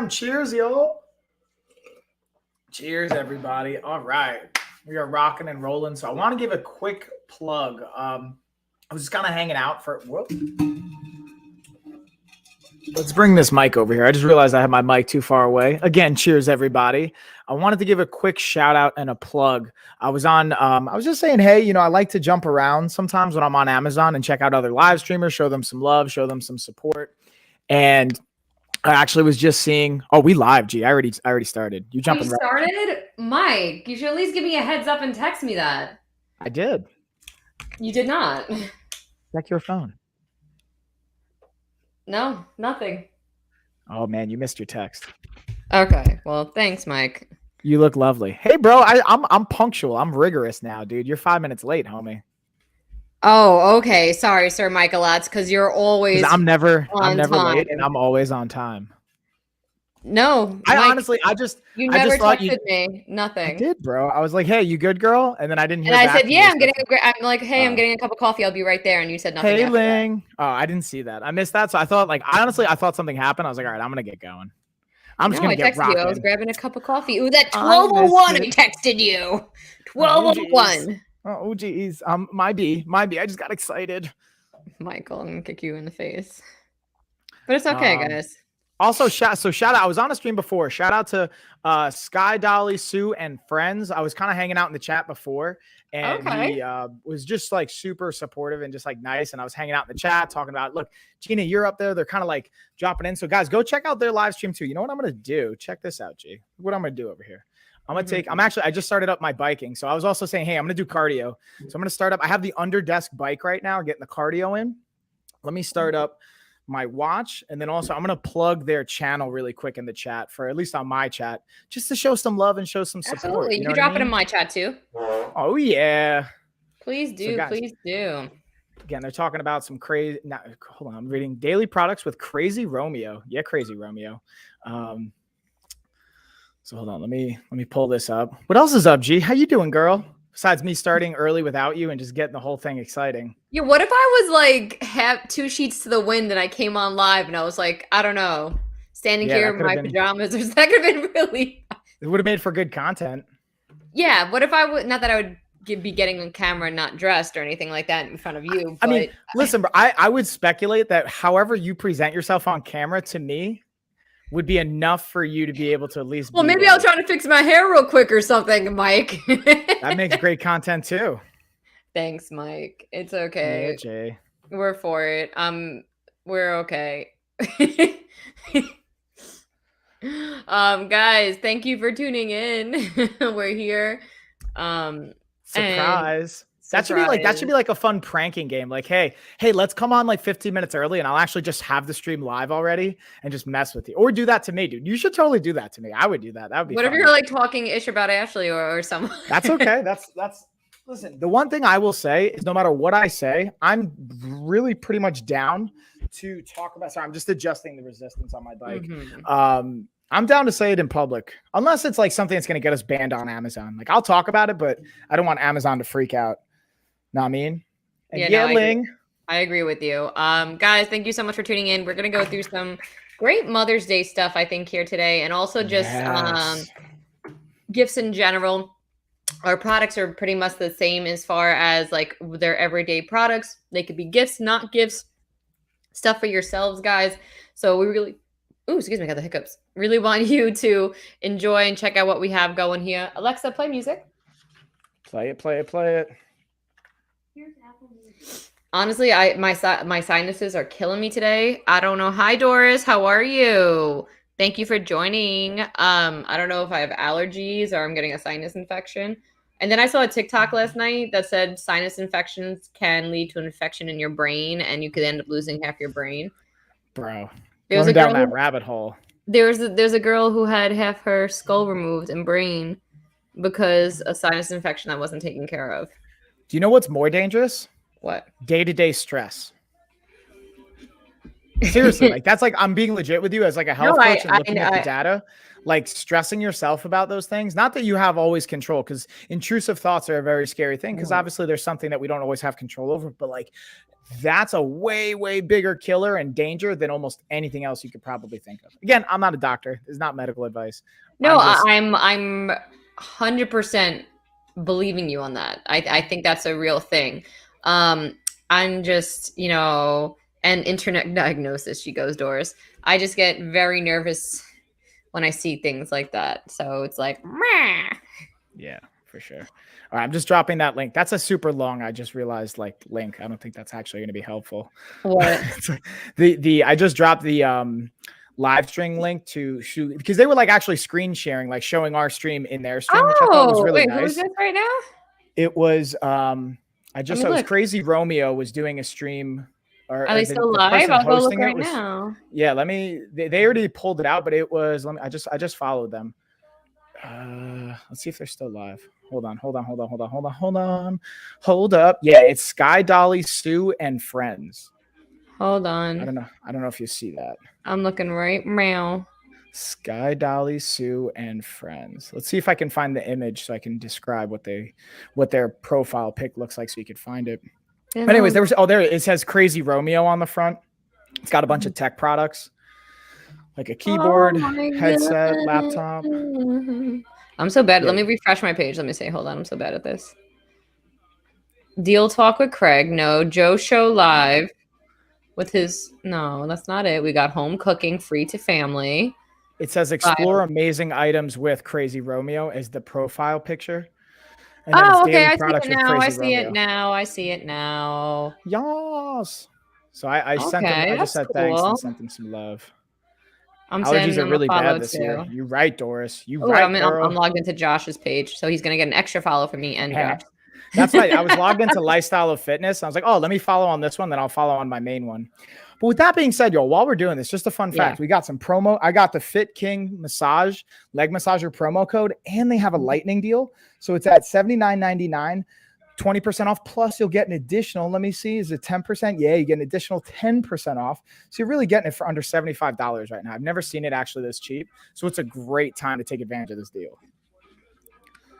Cheers, yo. Cheers, everybody. All right. We are rocking and rolling. So I want to give a quick plug. I was just kind of hanging out for whoop. Let's bring this mic over here. I just realized I have my mic too far away. Again, cheers, everybody. I wanted to give a quick shout out and a plug. I was just saying, hey, I like to jump around sometimes when I'm on Amazon and check out other live streamers, show them some love, show them some support. And I actually was just seeing. Oh, we live, G. I already started. You jumping? You started, Mike. You should at least give me a heads up and text me that. I did. You did not. Check your phone. No, nothing. Oh man, you missed your text. Okay, well, thanks, Mike. You look lovely. Hey, bro, I'm punctual. I'm rigorous now, dude. You're 5 minutes late, homie. Oh, okay. Sorry, Sir Michael. That's because you're always. I'm never time. late, and I'm always on time. No, I Mike, honestly, you never texted me. Nothing. I did, bro. I was like, "Hey, you good, girl?" And then I didn't hear. And I said, "Yeah, I'm getting I'm getting a cup of coffee. I'll be right there." And you said nothing. Hey, Ling. Oh, I didn't see that. I missed that. So I thought, I thought something happened. I was like, "All right, I'm gonna get going." I'm just gonna get rocking. You. I was grabbing a cup of coffee. Ooh, that 12:01. I texted you. 12:01. Oh, geez. My B. I just got excited. Michael, I'm gonna kick you in the face. But it's okay, guys. Also, shout out. I was on a stream before. Shout out to Sky Dolly, Sue, and friends. I was kind of hanging out in the chat before, and he was just like super supportive and just like nice. And I was hanging out in the chat talking about, look, Gina, you're up there. They're kind of like dropping in. So guys, go check out their live stream too. You know what I'm gonna do? Check this out, G. What I'm gonna do over here. I just started up my biking. So I was also saying, hey, I'm gonna do cardio. So I'm gonna start up. I have the under desk bike right now, getting the cardio in. Let me start up my watch, and then also I'm gonna plug their channel really quick in the chat, for at least on my chat, just to show some love and show some support. Absolutely. You can drop it in my chat too. Oh yeah, please do. So guys, please do. Again, they're talking about some crazy. Now, hold on, I'm reading daily products with Crazy Romeo. Yeah, Crazy Romeo. So hold on, let me pull this up. What else is up, G? How you doing, girl? Besides me starting early without you and just getting the whole thing exciting. Yeah, what if I was like have 2 sheets to the wind and I came on live and I was like, I don't know, standing here in my pajamas, or that could have been really. It would have made for good content. Yeah, what if I would? Not that I would be getting on camera and not dressed or anything like that in front of you. But I mean, listen, bro, I would speculate that however you present yourself on camera to me would be enough for you to be able to at least. Well, maybe I'll try to fix my hair real quick or something, Mike. That makes great content too. Thanks, Mike. It's okay. Yeah, Jay. We're for it. We're okay. Guys, thank you for tuning in. We're here. Surprise. That should be like a fun pranking game. Like, hey, let's come on like 15 minutes early and I'll actually just have the stream live already and just mess with you. Or do that to me, dude. You should totally do that to me. I would do that. That would be What fun. if you're like talking ish about Ashley or someone? That's okay. That's listen, the one thing I will say is no matter what I say, I'm really pretty much down to talk about. Sorry, I'm just adjusting the resistance on my bike. Mm-hmm. I'm down to say it in public, unless it's like something that's going to get us banned on Amazon. Like I'll talk about it, but I don't want Amazon to freak out. Know what I mean? And Ling. I agree with you. Guys, thank you so much for tuning in. We're going to go through some great Mother's Day stuff, I think, here today. And also just gifts in general. Our products are pretty much the same as far as like their everyday products. They could be gifts, not gifts, stuff for yourselves, guys. So we really, excuse me, I got the hiccups. Really want you to enjoy and check out what we have going here. Alexa, play music. Play it. Honestly, my sinuses are killing me today. I don't know. Hi, Doris. How are you? Thank you for joining. I don't know if I have allergies or I'm getting a sinus infection. And then I saw a TikTok last night that said sinus infections can lead to an infection in your brain and you could end up losing half your brain. Bro, going down that rabbit hole. There's a girl who had half her skull removed and brain because a sinus infection that wasn't taken care of. Do you know what's more dangerous? What? Day-to-day stress. Seriously, like that's like I'm being legit with you as like a health coach and looking at the data. Like stressing yourself about those things. Not that you have always control, because intrusive thoughts are a very scary thing, because obviously there's something that we don't always have control over. But like that's a way, way bigger killer and danger than almost anything else you could probably think of. Again, I'm not a doctor. It's not medical advice. No, I'm 100% believing you on that. I think that's a real thing. I'm just, and internet diagnosis, she goes, Doris. I just get very nervous when I see things like that. So it's like, meh. Yeah, for sure. All right, I'm just dropping that link. That's a super long, I just realized, like, link. I don't think that's actually going to be helpful. What? I just dropped the live stream link to shoot, because they were like actually screen sharing, like showing our stream in their stream, which I thought was really nice. Who's this right now? It was I just saw it was Crazy Romeo was doing a stream. Are they still live? I'll go look right now. Yeah, they already pulled it out, but it was, I just followed them. Let's see if they're still live. Hold up. Yeah, it's Sky Dolly, Sue, and friends. Hold on. I don't know if you see that. I'm looking right now. Sky Dolly, Sue, and friends. Let's see if I can find the image so I can describe what their profile pic looks like so you could find it. But anyways, it says Crazy Romeo on the front. It's got a bunch of tech products, like a keyboard, headset, laptop. I'm so bad. Yeah. Let me refresh my page. Let me see. Hold on. I'm so bad at this. Deal Talk with Craig. No. Joe Show Live with his. No, that's not it. We got home cooking free to family. It says explore amazing items with Crazy Romeo as the profile picture. And okay. I see it now. Yes. So I sent them. I just said thanks and sent them some love. Allergies are really bad this year. You're right, Doris. I'm logged into Josh's page, so he's gonna get an extra follow from me and Josh. That's right. I was logged into Lifestyle of Fitness. I was like, oh, let me follow on this one, then I'll follow on my main one. But with that being said, y'all, while we're doing this, just a fun fact. We got some promo. I got the Fit King massage, leg massager promo code, and they have a lightning deal. So it's at $79.99, 20% off. Plus you'll get an additional, let me see, is it 10%? Yeah, you get an additional 10% off. So you're really getting it for under $75 right now. I've never seen it actually this cheap. So it's a great time to take advantage of this deal.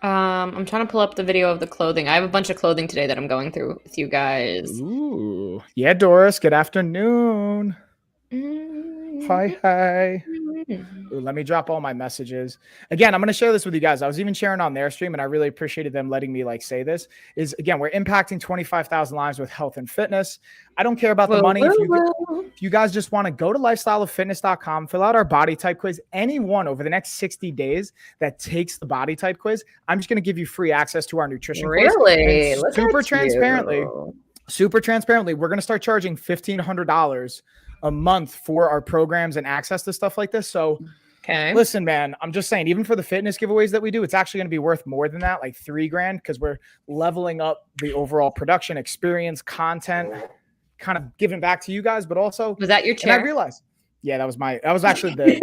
I'm trying to pull up the video of the clothing. I have a bunch of clothing today that I'm going through with you guys. Ooh. Yeah, Doris. Good afternoon. Hi. Ooh, let me drop all my messages. Again, I'm going to share this with you guys. I was even sharing on their stream, and I really appreciated them letting me say this. Again, we're impacting 25,000 lives with health and fitness. I don't care about the money. If you guys just want to go to lifestyleoffitness.com, fill out our body type quiz, anyone over the next 60 days that takes the body type quiz, I'm just going to give you free access to our nutrition quiz. Really? Super transparently, we're going to start charging $1,500 a month for our programs and access to stuff like this. So listen, man, I'm just saying, even for the fitness giveaways that we do, it's actually going to be worth more than that, like $3,000, because we're leveling up the overall production experience, content, kind of giving back to you guys, but also was that your chair? And I realized, yeah, that was actually the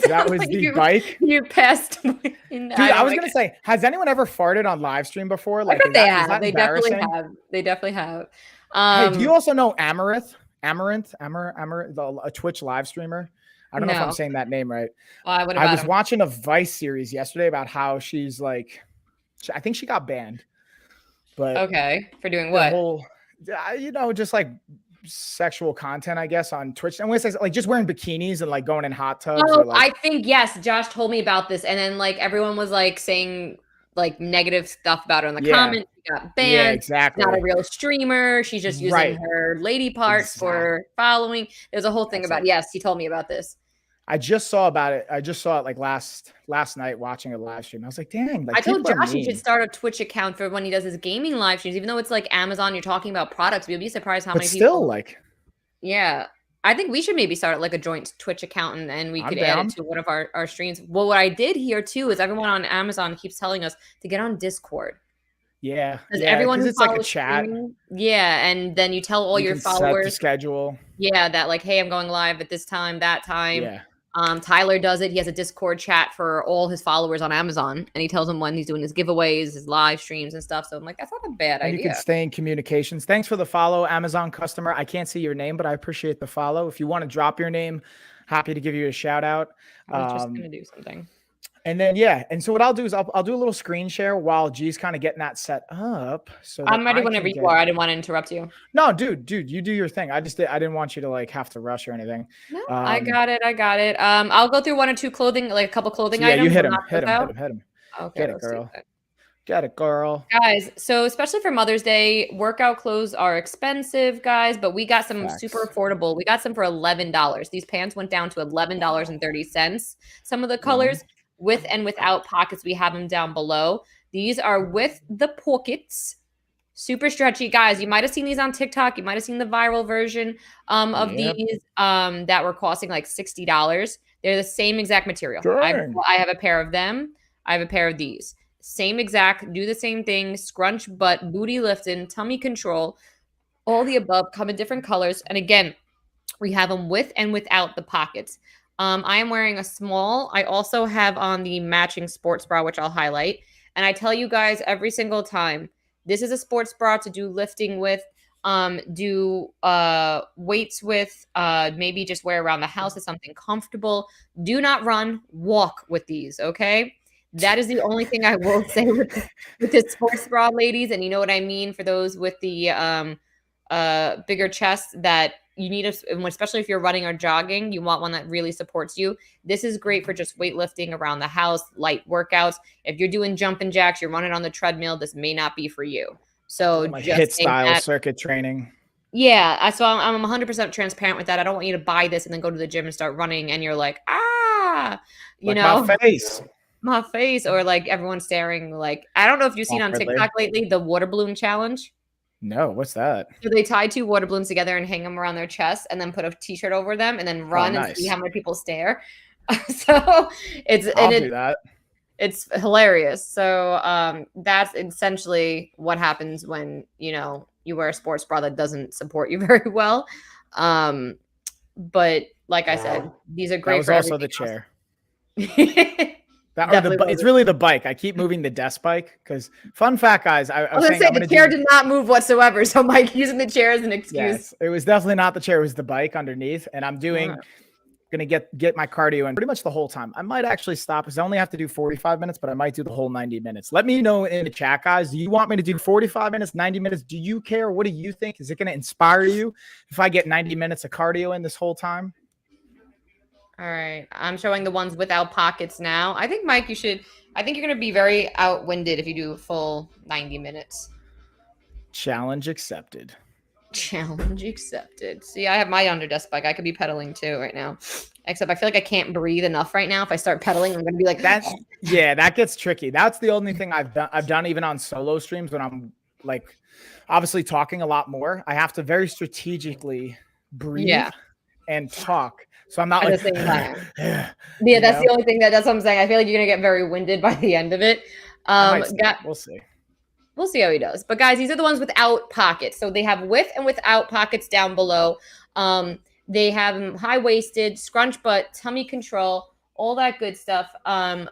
that was the bike. You passed. Dude, I was gonna say, has anyone ever farted on live stream before? Like, they have. They definitely have. Hey, do you also know Amaranth, a Twitch live streamer? I don't know if I'm saying that name right. I was watching a Vice series yesterday about how she's like, I think she got banned. But okay, for doing what? Just like sexual content, I guess, on Twitch. And when it says like just wearing bikinis and like going in hot tubs. I think yes, Josh told me about this, and then like everyone was like saying like negative stuff about her in the comments. She got banned. Yeah, exactly. Not a real streamer. She's just using her lady parts for following. There's a whole thing about yes, he told me about this. I just saw about it. I just saw it like last night watching a live stream. I was like, dang. Like, I told Josh he should start a Twitch account for when he does his gaming live streams, even though it's like Amazon, you're talking about products. You'll be surprised how many people. Yeah. I think we should maybe start like a joint Twitch account and we could add it to one of our streams. Well, what I did hear too is everyone on Amazon keeps telling us to get on Discord. Yeah. Because everyone who it's like a chat. Yeah. And then you tell all your followers. Set the schedule. Yeah. That like, hey, I'm going live at this time, that time. Yeah. Tyler does it. He has a Discord chat for all his followers on Amazon, and he tells them when he's doing his giveaways, his live streams and stuff. So I'm like, that's not a bad idea. You can stay in communications. Thanks for the follow, Amazon customer. I can't see your name, but I appreciate the follow. If you want to drop your name, happy to give you a shout out. I was just going to do something. And then and so what I'll do is I'll do a little screen share while G's kind of getting that set up. So I'm ready whenever you are. I didn't want to interrupt you. No, dude, you do your thing. I didn't want you to like have to rush or anything. No, I got it. I'll go through one or two clothing, like a couple clothing items. Yeah, you hit him. Okay, get it, girl. Get it, girl. Guys, so especially for Mother's Day, workout clothes are expensive, guys, but we got some super affordable. We got some for $11. These pants went down to $11.30. Some of the colors with and without pockets, we have them down below. These are with the pockets. Super stretchy, guys. You might have seen these on TikTok. You might have seen the viral version of these that were costing like $60. They're the same exact material. I have a pair of them. I have a pair of these. Same exact, do the same thing, scrunch butt, booty lifting, tummy control, all the above, come in different colors. And again, we have them with and without the pockets. I am wearing a small. I also have on the matching sports bra, which I'll highlight. And I tell you guys every single time, this is a sports bra to do lifting with, do weights with, maybe just wear around the house as something comfortable. Do not run, walk with these, okay? That is the only thing I will say with the sports bra, ladies. And you know what I mean for those with the bigger chest that you need, especially if you're running or jogging, you want one that really supports you. This is great for just weightlifting around the house, light workouts. If you're doing jumping jacks, you're running on the treadmill, this may not be for you. So like just HIIT style circuit training. Yeah, so I'm 100% transparent with that. I don't want you to buy this and then go to the gym and start running and you're like, you know, my face, or like everyone staring. Like, I don't know if you've seen on TikTok lately the water balloon challenge. No, what's that? So they tie 2 water balloons together and hang them around their chest and then put a t-shirt over them and then run and see how many people stare. So I'll do that. It's hilarious. So that's essentially what happens when, you know, you wear a sports bra that doesn't support you very well. But like I said, these are great. That was also the chair. It's really the bike. I keep moving the desk bike because fun fact, guys. I was going to say the chair did not move whatsoever. So Mike using the chair as an excuse. Yes, it was definitely not the chair. It was the bike underneath. And I'm going to get my cardio in pretty much the whole time. I might actually stop because I only have to do 45 minutes, but I might do the whole 90 minutes. Let me know in the chat, guys. Do you want me to do 45 minutes, 90 minutes? Do you care? What do you think? Is it going to inspire you if I get 90 minutes of cardio in this whole time? All right. I'm showing the ones without pockets now. I think, Mike, I think you're going to be very outwinded if you do a full 90 minutes. Challenge accepted. Challenge accepted. See, I have my under desk bike. I could be pedaling too right now. Except I feel like I can't breathe enough right now. If I start pedaling, I'm going to be like that. Yeah, that gets tricky. That's the only thing I've done even on solo streams when I'm like obviously talking a lot more. I have to very strategically breathe and talk. So I'm not like, the same time. Yeah, that's the only thing that's what I'm saying. I feel like you're going to get very winded by the end of it. We'll see. We'll see how he does. But guys, these are the ones without pockets. So they have with and without pockets down below. They have high-waisted, scrunch butt, tummy control, all that good stuff.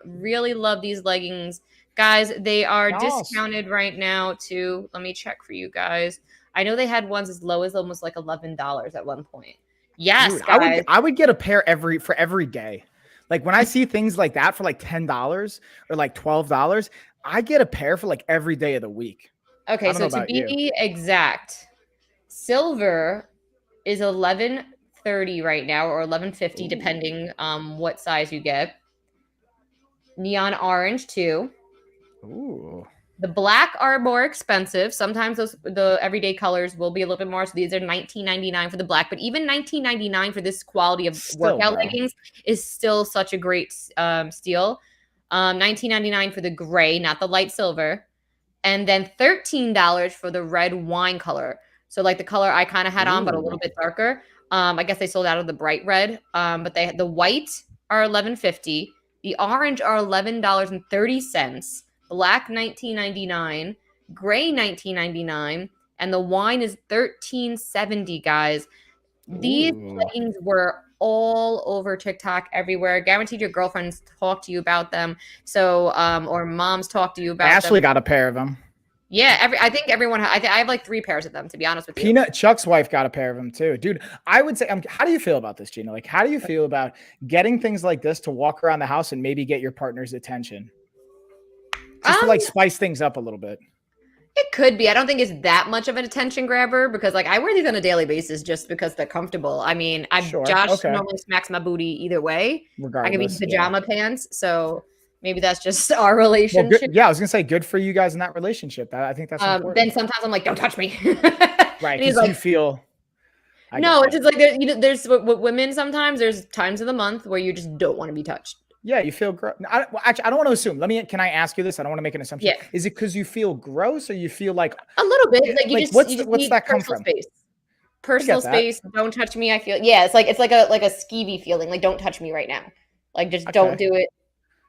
Really love these leggings. Guys, they are discounted right now to, let me check for you guys. I know they had ones as low as almost like $11 at one point. Yes, dude, guys. I would get a pair for every day. Like when I see things like that for like $10 or like $12, I get a pair for like every day of the week. Okay, so to be exact, silver is $11.30 right now, or $11.50 depending what size you get. Neon orange too. Ooh. The black are more expensive. Sometimes the everyday colors will be a little bit more. So these are $19.99 for the black, but even $19.99 for this quality of workout leggings is still such a great steal. $19.99 for the gray, not the light silver, and then $13 for the red wine color. So like the color I kind of had on, but a little bit darker. I guess they sold out of the bright red. But the white are $11.50. The orange are $11.30. Black $19.99, gray $19.99, and the wine is $13.70, guys. These leggings were all over TikTok, everywhere. Guaranteed your girlfriends talk to you about them. So, or moms talk to you about them. Ashley got a pair of them. Yeah, I think everyone. I have like 3 pairs of them, to be honest with you. Peanut Chuck's wife got a pair of them too, dude. I would say, how do you feel about this, Gina? Like, how do you feel about getting things like this to walk around the house and maybe get your partner's attention, just to like spice things up a little bit? It could be. I don't think it's that much of an attention grabber because, like, I wear these on a daily basis just because they're comfortable. I mean, Josh normally smacks my booty either way. Regardless, I can be in pajama pants, so maybe that's just our relationship. Well, yeah, I was gonna say, good for you guys in that relationship. I think that's important. Then sometimes I'm like, don't touch me. Right, because like, you feel. No, it's just like there's with women sometimes there's times of the month where you just don't want to be touched. Yeah, you feel gross. Actually, I don't want to assume. Can I ask you this? I don't want to make an assumption. Yeah. Is it because you feel gross or you feel like a little bit? Like you just what's that come from? Space. Personal space. Don't touch me. I feel it's like a skeevy feeling. Like don't touch me right now. Like just don't do it.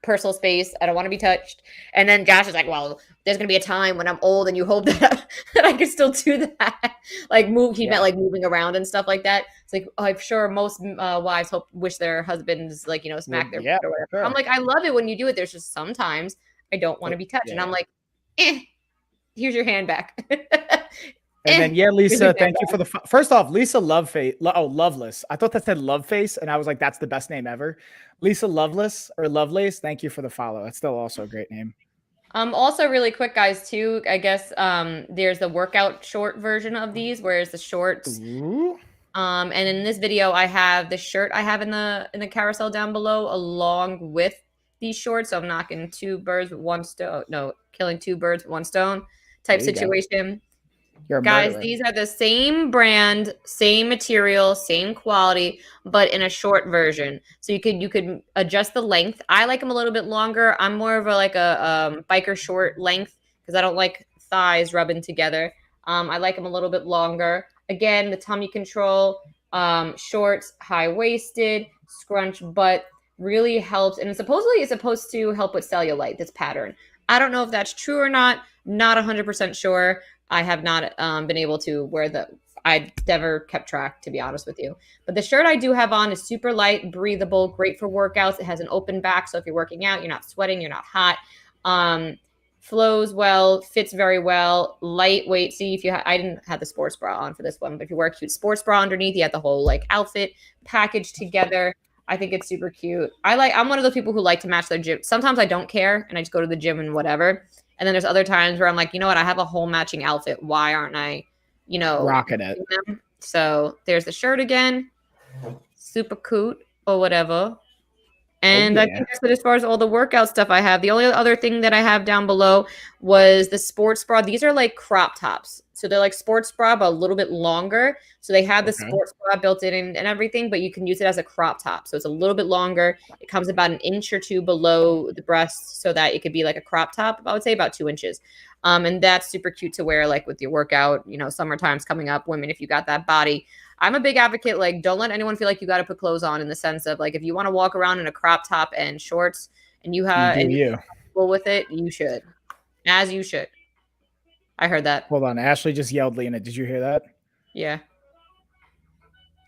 Personal space. I don't want to be touched. And then Josh is like, well, there's gonna be a time when I'm old, and you hope that I can still do that. Like move. He meant like moving around and stuff like that. It's like I'm sure most wives wish their husbands like smack their butt or whatever. Sure. I'm like, I love it when you do it. There's just sometimes I don't want to be touched, and I'm like, here's your hand back. And then Lisa, thank you for the first off, Lisa Loveless. I thought that said Love Face, and I was like, that's the best name ever. Lisa Loveless or Lovelace, thank you for the follow. That's still also a great name. Also really quick, guys, too, I guess there's the workout short version of these, whereas the shorts. Ooh. And in this video, I have the shirt I have in the carousel down below, along with these shorts. So I'm knocking 2 birds with 1 stone. No, killing 2 birds with 1 stone type situation. Guys, these are the same brand, same material, same quality, but in a short version. So you could adjust the length. I like them a little bit longer. I'm more of a biker short length because I don't like thighs rubbing together. I like them a little bit longer. Again, the tummy control, shorts, high-waisted, scrunch butt really helps. And supposedly it's supposed to help with cellulite, this pattern. I don't know if that's true or not. Not 100% sure. I have not been able to wear I never kept track, to be honest with you. But the shirt I do have on is super light, breathable, great for workouts. It has an open back, so if you're working out, you're not sweating, you're not hot. Flows well, fits very well, lightweight. See, I didn't have the sports bra on for this one, but if you wear a cute sports bra underneath, you have the whole like outfit packaged together. I think it's super cute. I'm one of those people who like to match their gym. Sometimes I don't care, and I just go to the gym and whatever. And then there's other times where I'm like, you know what? I have a whole matching outfit. Why aren't I, rocking it? So there's the shirt again. Super cute or whatever. And I think that's it as far as all the workout stuff I have. The only other thing that I have down below was the sports bra. These are like crop tops. So they're like sports bra, but a little bit longer. So they have the sports bra built in and everything, but you can use it as a crop top. So it's a little bit longer. It comes about 1 inch or 2 below the breast so that it could be like a crop top. I would say about 2 inches. And that's super cute to wear like with your workout, summertime's coming up. Women, if you got that body. I'm a big advocate, like, don't let anyone feel like you got to put clothes on in the sense of, like, if you want to walk around in a crop top and shorts and you're comfortable with it, you should. As you should. I heard that. Hold on. Ashley just yelled, Lena. Did you hear that? Yeah.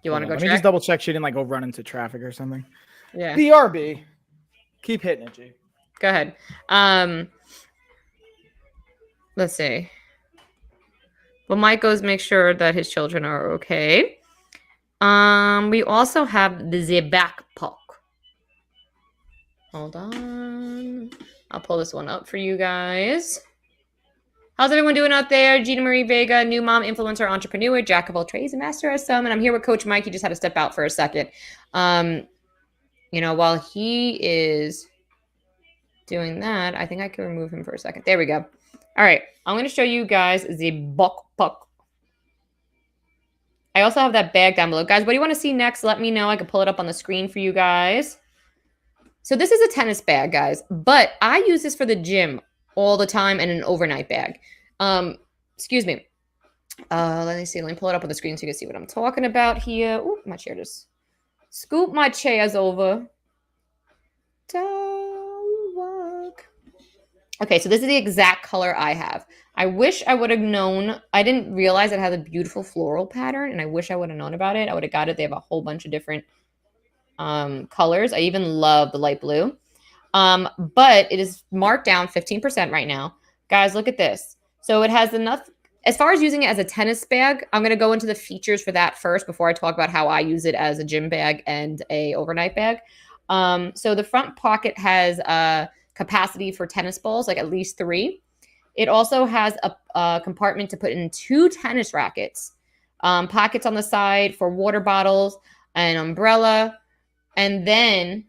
You want to go check? Let me just double check she didn't, like, go run into traffic or something. Yeah. BRB. Keep hitting it, G. Go ahead. Let's see. Well, Mike goes make sure that his children are okay. We also have the backpack. Hold on. I'll pull this one up for you guys. How's everyone doing out there? Gina Marie Vega, new mom, influencer, entrepreneur, jack of all trades, and master of some. And I'm here with Coach Mike. He just had to step out for a second. While he is doing that, I think I can remove him for a second. There we go. All right. I'm going to show you guys the backpack. I also have that bag down below. Guys, what do you want to see next? Let me know. I can pull it up on the screen for you guys. So this is a tennis bag, guys. But I use this for the gym all the time and an overnight bag. Excuse me. Let me see. Let me pull it up on the screen so you can see what I'm talking about here. Ooh, my chair just... Scoop my chairs over. Don't walk. Okay, so this is the exact color I have. I wish I would have known. I didn't realize it has a beautiful floral pattern, and I wish I would have known about it. I would have got it. They have a whole bunch of different colors. I even love the light blue. But it is marked down 15% right now. Guys, look at this. So it has enough. As far as using it as a tennis bag, I'm going to go into the features for that first before I talk about how I use it as a gym bag and a overnight bag. So the front pocket has a capacity for tennis balls, like at least 3. It also has a compartment to put in 2 tennis rackets, pockets on the side for water bottles, an umbrella, and then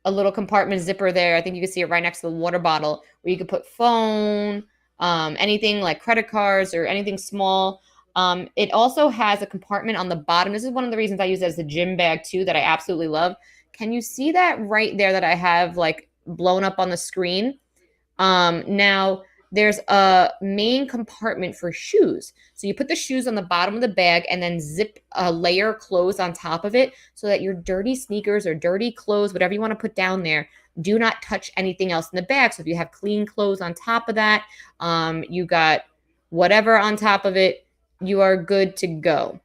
a little compartment zipper there. I think you can see it right next to the water bottle where you could put phone, anything like credit cards or anything small. It also has a compartment on the bottom. This is one of the reasons I use it as a gym bag too, that I absolutely love. Can you see that right there that I have like blown up on the screen? Now there's a main compartment for shoes. So you put the shoes on the bottom of the bag and then zip a layer of clothes on top of it so that your dirty sneakers or dirty clothes, whatever you want to put down there, do not touch anything else in the bag. So if you have clean clothes on top of that, you got whatever on top of it, you are good to go.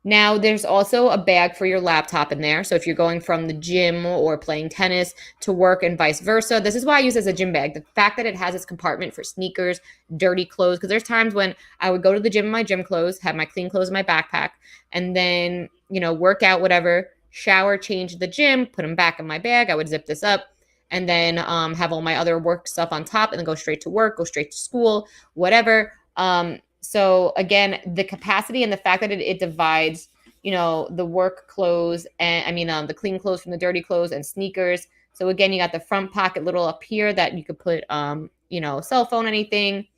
Now there's also a bag for your laptop in there. So if you're going from the gym or playing tennis to work and vice versa, this is why I use it as a gym bag. The fact that it has this compartment for sneakers, dirty clothes, because there's times when I would go to the gym in my gym clothes, have my clean clothes in my backpack, and then, work out, whatever, shower, change at the gym, put them back in my bag. I would zip this up and then have all my other work stuff on top and then go straight to work, go straight to school, whatever. So again, the capacity and the fact that it divides, the work clothes and the clean clothes from the dirty clothes and sneakers. So again, you got the front pocket little up here that you could put, cell phone, anything.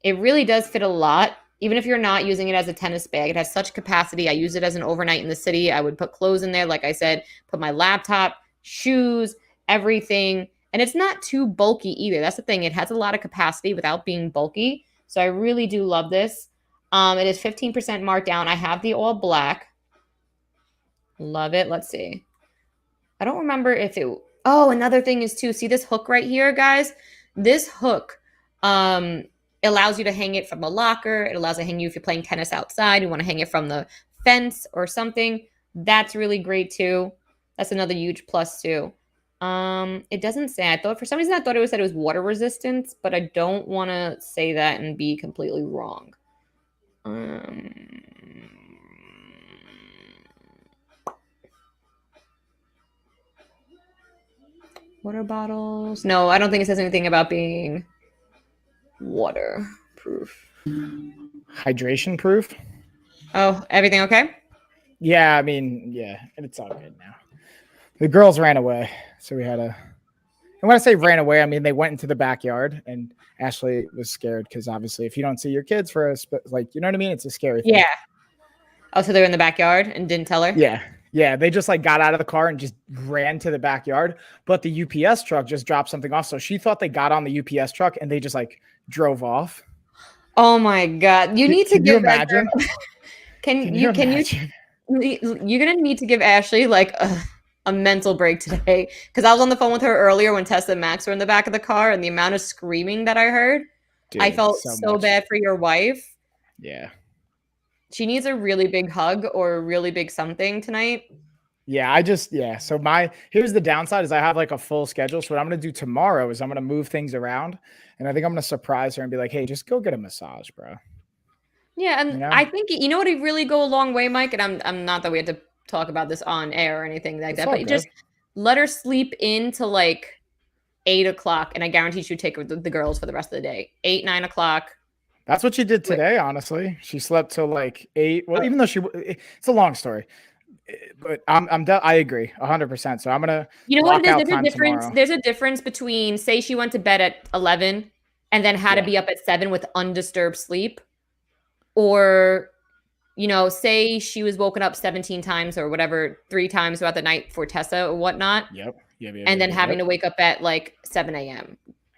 It really does fit a lot. Even if you're not using it as a tennis bag, it has such capacity. I use it as an overnight in the city. I would put clothes in there. Like I said, put my laptop, shoes, everything. And it's not too bulky either. That's the thing. It has a lot of capacity without being bulky. So I really do love this. It is 15% marked down. I have the all black. Love it. Let's see. I don't remember if it... Oh, another thing is too, see this hook right here, guys? This hook allows you to hang it from the locker. It allows to hang you if you're playing tennis outside. You want to hang it from the fence or something. That's really great too. That's another huge plus too. It doesn't say. I thought for some reason I thought it said it was water resistant, but I don't want to say that and be completely wrong. Water bottles. No, I don't think it says anything about being waterproof. Hydration proof. Oh, everything okay? Yeah, yeah, and it's all good now. The girls ran away, so we had to... And when I say ran away, I mean they went into the backyard, and Ashley was scared because obviously if you don't see your kids for a you know what I mean? It's a scary thing. Yeah. Oh, so they were in the backyard and didn't tell her? Yeah. Yeah. They just got out of the car and just ran to the backyard, but the UPS truck just dropped something off. So she thought they got on the UPS truck and they just drove off. Oh my God. You need to give... imagine? You're going to need to give Ashley a mental break today, because I was on the phone with her earlier when Tessa and Max were in the back of the car, and the amount of screaming that I heard. Dude, I felt so bad for your wife. Yeah. She needs a really big hug or a really big something tonight. Yeah, so here's the downside is I have a full schedule. So what I'm going to do tomorrow is I'm going to move things around, and I think I'm going to surprise her and be like, hey, just go get a massage, bro. Yeah. And I think, it would really go a long way, Mike. And I'm not that we had to talk about this on air or anything like that, but you just let her sleep in till 8 o'clock, and I guarantee she'll take the girls for the rest of the day. 8, 9 o'clock. That's what she did today. Honestly, she slept till 8. Well, even though it's a long story, but I agree 100%. So I'm gonna. You know what it is? There's a difference. Tomorrow. There's a difference between, say she went to bed at 11 and then had to be up at 7 with undisturbed sleep, or say she was woken up 17 times or whatever, 3 times throughout the night for Tessa or whatnot. Yep. And then having to wake up at 7 a.m.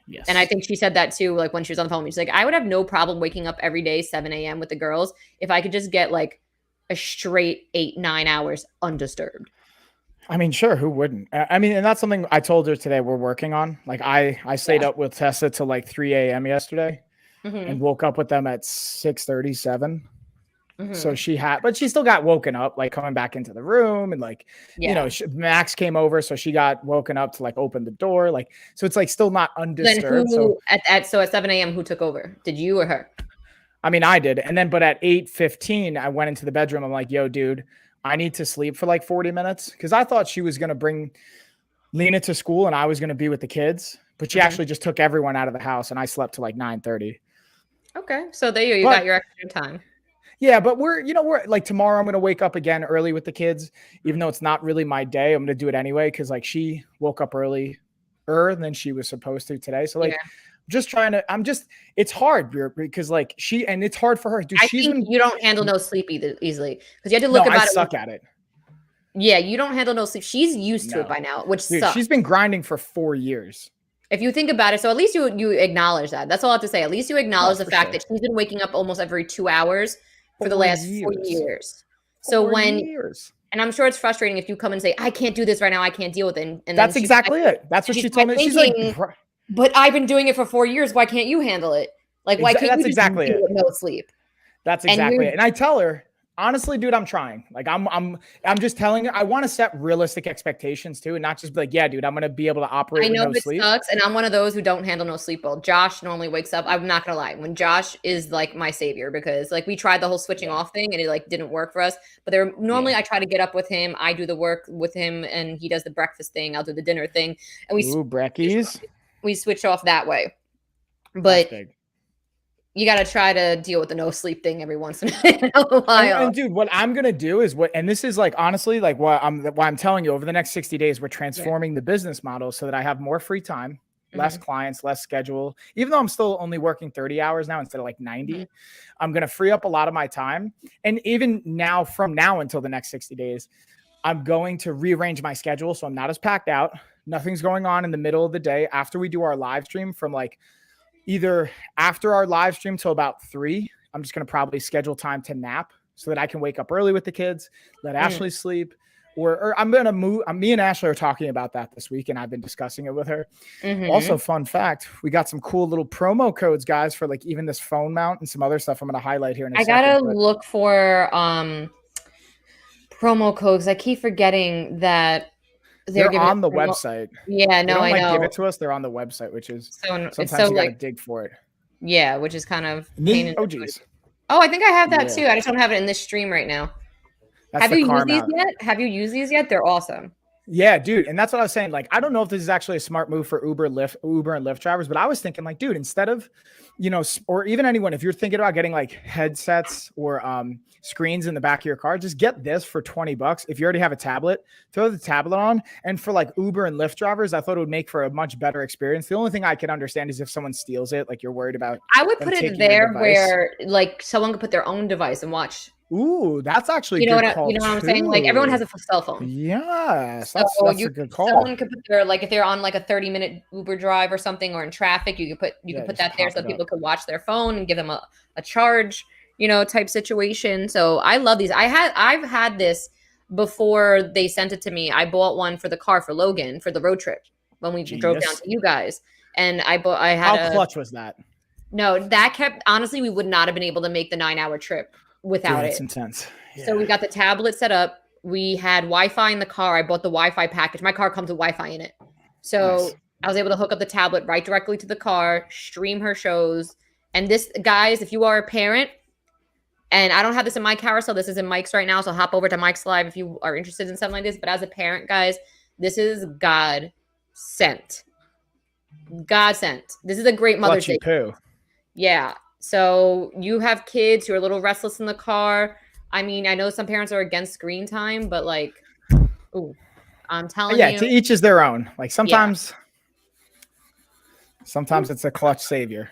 Yes. And I think she said that too, when she was on the phone. She's like, I would have no problem waking up every day 7 a.m. with the girls if I could just get a straight 8-9 hours undisturbed. Sure, who wouldn't? And that's something I told her today we're working on. I stayed up with Tessa till 3 a.m. yesterday and woke up with them at 6:37. So but she still got woken up, like coming back into the room, and like, Max came over, so she got woken up to like open the door, like, so it's like still not undisturbed. So at 7 a.m. who took over? Did you or her? I mean, I did, and then but at 8:15, I went into the bedroom. I'm like, yo, dude, I need to sleep for like 40 minutes because I thought she was gonna bring Lena to school and I was gonna be with the kids, but she actually just took everyone out of the house, and I slept till like 9:30. Okay, so there you got your extra time. Yeah, but we're like tomorrow I'm going to wake up again early with the kids, even though it's not really my day. I'm going to do it anyway because like she woke up earlier than she was supposed to today. So like it's hard because like and it's hard for her. Dude, you don't handle no sleep easily because you have to look about I suck at it. Yeah, you don't handle no sleep. She's used to it by now, which sucks. She's been grinding for 4 years. If you think about it, so at least you acknowledge that. That's all I have to say. At least you acknowledge the fact that she's been waking up almost every 2 hours for the last 4 years. So and I'm sure it's frustrating if you come and say, I can't do this right now. I can't deal with it. And that's exactly it. That's what she told me. She's like, but I've been doing it for 4 years. Why can't you handle it? Like, why can't you just deal with no sleep? That's exactly it. And I tell her, honestly, dude, I'm trying. Like I'm just telling you, I want to set realistic expectations too, and not just be like, yeah, dude, I'm gonna be able to operate. I know with no sleep. Sucks, and I'm one of those who don't handle no sleep well. Josh normally wakes up. I'm not gonna lie, when Josh is like my savior because like we tried the whole switching off thing and it like didn't work for us. But I try to get up with him. I do the work with him, and he does the breakfast thing. I'll do the dinner thing, and we switch off that way. But you got to try to deal with the no sleep thing every once in a while. And dude, what I'm going to do is and this is like, honestly, like why I'm telling you over the next 60 days, we're transforming the business model so that I have more free time, less clients, less schedule. Even though I'm still only working 30 hours now instead of like 90, I'm going to free up a lot of my time. And even now, from now until the next 60 days, I'm going to rearrange my schedule. So I'm not as packed out. Nothing's going on in the middle of the day after we do our live stream from like, either after our live stream till about 3, I'm just going to probably schedule time to nap so that I can wake up early with the kids, let Ashley sleep, or I'm going to move. Me and Ashley are talking about that this week, and I've been discussing it with her. Also, fun fact, we got some cool little promo codes, guys, for like even this phone mount and some other stuff I'm going to highlight here in a second. I got to look for promo codes. I keep forgetting that they're on the website. Yeah, no, I know. Give it to us. They're on the website, which is sometimes you gotta dig for it. Yeah, which is kind of geez. Oh, I think I have that too. I just don't have it in this stream right now. Have you used these yet? Have you used these yet? They're awesome. Yeah, dude. And that's what I was saying. Like, I don't know if this is actually a smart move for Uber and Lyft drivers, but I was thinking like, dude, instead of, or even anyone, if you're thinking about getting like headsets or screens in the back of your car, just get this for $20. If you already have a tablet, throw the tablet on. And for like Uber and Lyft drivers, I thought it would make for a much better experience. The only thing I can understand is if someone steals it, like you're worried about. I would put it there where like someone could put their own device and watch. Ooh, that's actually you know what I'm saying? Like everyone has a cell phone. Yes, that's a good call. Someone could put their if they're on like a 30-minute Uber drive or something, or in traffic, you could put that there so people could watch their phone and give them a charge, type situation. So I love these. I've had this before they sent it to me. I bought one for the car for Logan for the road trip when we drove down to you guys, and how clutch was that? No, honestly, we would not have been able to make the 9-hour trip without it. It's intense. Yeah. So we got the tablet set up. We had Wi-Fi in the car. I bought the Wi-Fi package. My car comes with Wi-Fi in it. So nice. I was able to hook up the tablet right directly to the car, stream her shows. And this, guys, if you are a parent, and I don't have this in my carousel, this is in Mike's right now, so hop over to Mike's Live if you are interested in something like this. But as a parent, guys, this is God sent. God sent. This is a great Mother's Day. Yeah. So you have kids who are a little restless in the car. I mean, I know some parents are against screen time, but like, I'm telling you. Yeah, to each is their own. Like sometimes it's a clutch savior.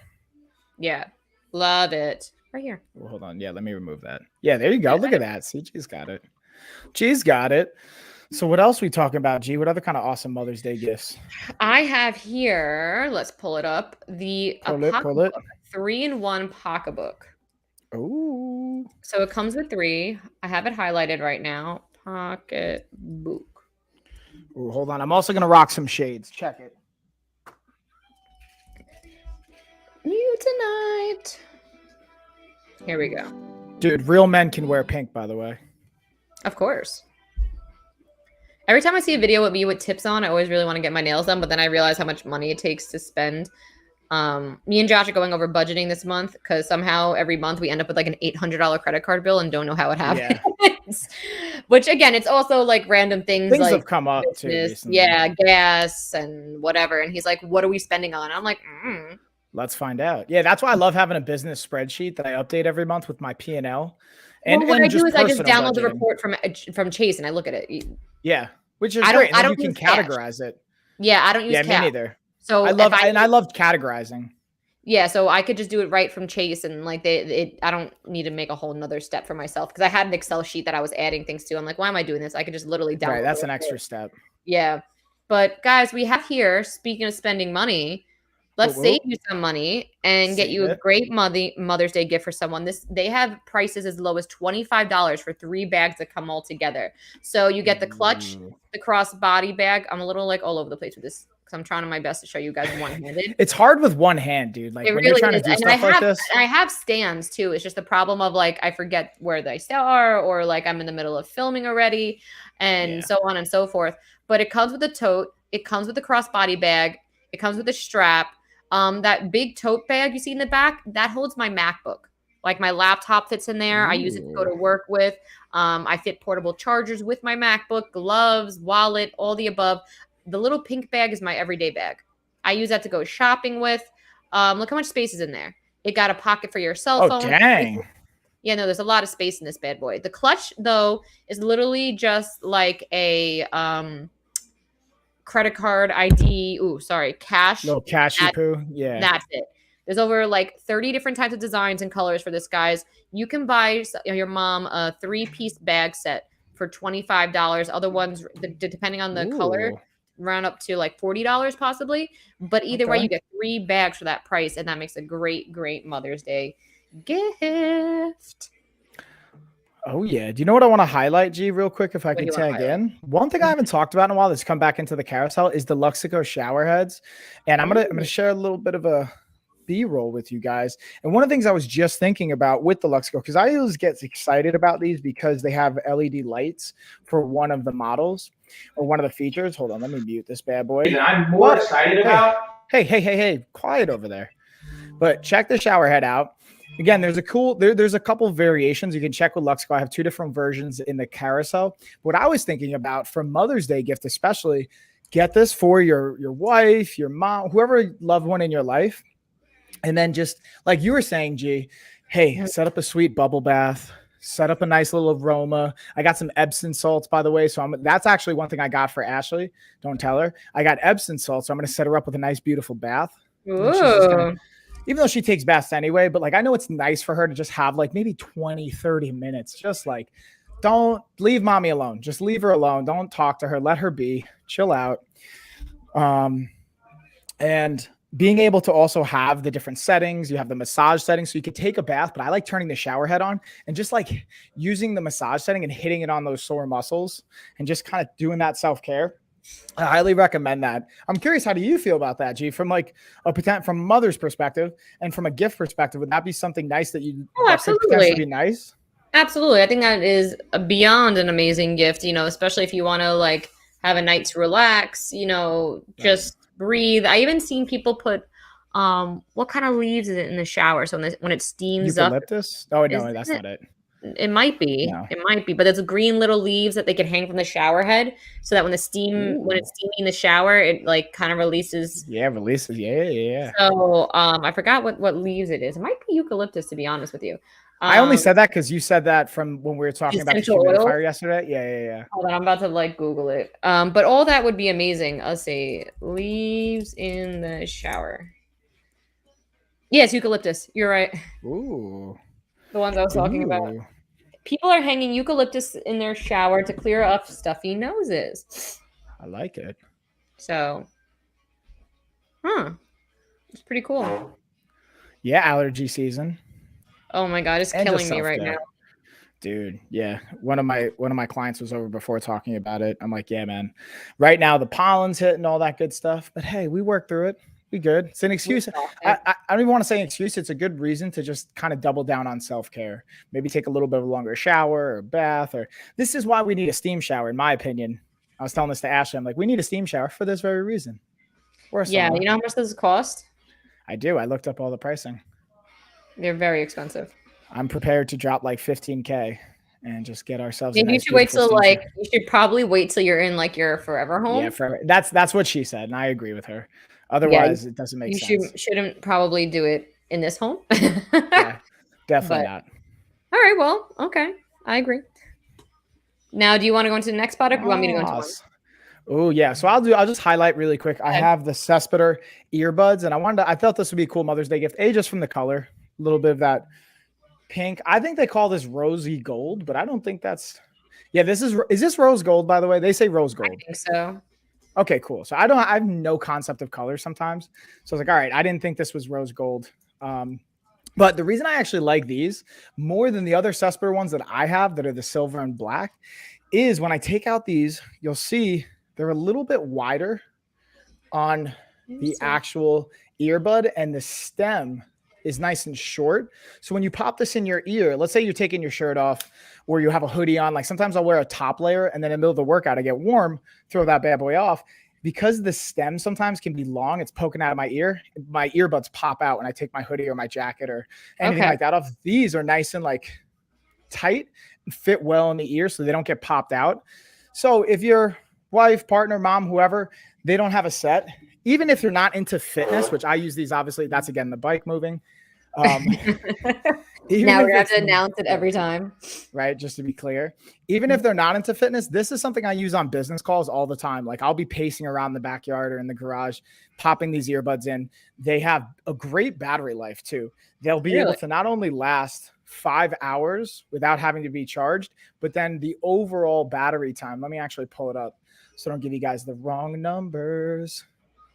Yeah. Love it. Right here. Well, hold on. Yeah, let me remove that. Yeah, there you go. Look at that. See, G's got it. G's got it. So what else are we talking about, G? What other kind of awesome Mother's Day gifts? I have here, let's pull it up, the pull it. 3-in-1 pocketbook. Oh. So it comes with 3. I have it highlighted right now. Pocketbook. Oh, hold on. I'm also going to rock some shades. Check it. You tonight. Here we go. Dude, real men can wear pink, by the way. Of course. Every time I see a video with me with tips on, I always really want to get my nails done, but then I realize how much money it takes to spend. Me and Josh are going over budgeting this month because somehow every month we end up with like an $800 credit card bill and don't know how it happens. Yeah. Which again, it's also like random things like have come up too recently. Yeah, gas and whatever. And he's like, "What are we spending on?" I'm like, Let's find out. Yeah, that's why I love having a business spreadsheet that I update every month with my P&L. And what I do is I just download the report from Chase and I look at it. Yeah, which is great. And you can categorize it. Yeah, I don't use me neither. So I loved categorizing. Yeah, so I could just do it right from Chase, and like I don't need to make a whole nother step for myself because I had an Excel sheet that I was adding things to. I'm like, why am I doing this? I could just literally download. Right, that's an extra step. Yeah, but guys, we have here. Speaking of spending money, let's save you some money and get you a great Mother's Day gift for someone. They have prices as low as $25 for 3 bags that come all together. So you get the clutch, the crossbody bag. I'm a little like all over the place with this because I'm trying my best to show you guys one-handed. It's hard with one hand, dude. Like when you're trying to do stuff like this. I have stands too. It's just the problem of like I forget where they are, or like I'm in the middle of filming already, and so on and so forth. But it comes with a tote. It comes with a crossbody bag. It comes with a strap. That big tote bag you see in the back, that holds my MacBook. Like my laptop fits in there. Ooh. I use it to go to work with. I fit portable chargers with my MacBook, gloves, wallet, all the above. The little pink bag is my everyday bag. I use that to go shopping with. Look how much space is in there. It got a pocket for your cell phone. Oh, dang. Yeah, no, there's a lot of space in this bad boy. The clutch, though, is literally just like a credit card ID. Cash. Little cashy poo. Yeah. That's it. There's over like 30 different types of designs and colors for this, guys. You can buy your mom a 3-piece bag set for $25. Other ones, depending on the color, round up to like $40 possibly. But either way, you get 3 bags for that price, and that makes a great, great Mother's Day gift. Oh, yeah. Do you know what I want to highlight, G, real quick, if I can tag in? One thing I haven't talked about in a while that's come back into the carousel is the Luxico shower heads. And I'm gonna share a little bit of a B-roll with you guys. And one of the things I was just thinking about with the Luxico, because I always get excited about these because they have LED lights for one of the models or one of the features. Hold on, let me mute this bad boy. And I'm more excited about. Hey, quiet over there. But check the shower head out. Again, there's a couple variations you can check with Luxico. I have 2 different versions in the carousel. What I was thinking about for Mother's Day gift, especially, get this for your wife, your mom, whoever loved one in your life. And then just like you were saying, G, hey, set up a sweet bubble bath, set up a nice little aroma. I got some Epsom salts, by the way. So that's actually one thing I got for Ashley. Don't tell her. I got Epsom salts. So I'm going to set her up with a nice, beautiful bath. Even though she takes baths anyway, but like, I know it's nice for her to just have like maybe 20, 30 minutes. Just like, don't leave mommy alone. Just leave her alone. Don't talk to her. Let her be. Chill out. And being able to also have the different settings, you have the massage settings, so you could take a bath, but I like turning the shower head on and just like using the massage setting and hitting it on those sore muscles and just kind of doing that self-care. I highly recommend that. I'm curious, how do you feel about that, G? From like from mother's perspective and from a gift perspective, would that be something nice that you that could potentially be nice? Absolutely. I think that is beyond an amazing gift, especially if you want to like have a night to relax, just breathe. I even seen people put what kind of leaves is it in the shower? So when it steams eucalyptus? Oh no, that's not it. It might be. No. It might be, but there's green little leaves that they can hang from the shower head, so that when it's steaming in the shower, it like kind of releases. Yeah. So I forgot what leaves it is. It might be eucalyptus, to be honest with you. I only said that because you said that from when we were talking about the humidifier yesterday. Yeah. Hold on, I'm about to like Google it. But all that would be amazing. I'll say leaves in the shower. Yes, eucalyptus. You're right. Ooh. The ones I was talking about. People are hanging eucalyptus in their shower to clear up stuffy noses. I like it. So, it's pretty cool. Yeah, allergy season. Oh my God, it's killing me right now. Dude, yeah. One of my clients was over before talking about it. I'm like, yeah, man. Right now the pollen's hitting, all that good stuff. But hey, we work through it. We good. It's an excuse. I don't even want to say an excuse. It's a good reason to just kind of double down on self-care. Maybe take a little bit of a longer shower or bath. Or this is why we need a steam shower, in my opinion. I was telling this to Ashley. I'm like, we need a steam shower for this very reason. Yeah, you know how much this cost? I do. I looked up all the pricing. They're very expensive. I'm prepared to drop like $15K and just get ourselves. Maybe you should wait till you should probably wait till you're in like your forever home. Yeah, forever. That's what she said, and I agree with her. Otherwise, it doesn't make sense. You shouldn't probably do it in this home. Yeah, definitely not. All right, well, okay. I agree. Now, do you want to go into the next product or you want me to go into one? Oh, yeah. So I'll just highlight really quick. I have the Cespeter earbuds, and I thought this would be a cool Mother's Day gift. Just from the color, a little bit of that pink. I think they call this rosy gold, but I don't think that's. Yeah, is this rose gold, by the way? They say rose gold. I think so. Okay, cool. So I have no concept of color sometimes. So I was like, all right, I didn't think this was rose gold. But the reason I actually like these more than the other Cespeter ones that I have that are the silver and black is when I take out these, you'll see they're a little bit wider on the actual earbud, and the stem is nice and short. So when you pop this in your ear, let's say you're taking your shirt off or you have a hoodie on, like sometimes I'll wear a top layer and then in the middle of the workout, I get warm, throw that bad boy off. Because the stem sometimes can be long, it's poking out of my ear. My earbuds pop out when I take my hoodie or my jacket or anything like that off. These are nice and like tight and fit well in the ear so they don't get popped out. So if your wife, partner, mom, whoever, they don't have a set, even if you're not into fitness, which I use these, obviously, that's again the bike moving. Now we're going to have to announce it every time. Right, just to be clear. Even if they're not into fitness, this is something I use on business calls all the time. Like I'll be pacing around the backyard or in the garage, popping these earbuds in. They have a great battery life too. They'll be able to not only last 5 hours without having to be charged, but then the overall battery time. Let me actually pull it up so I don't give you guys the wrong numbers.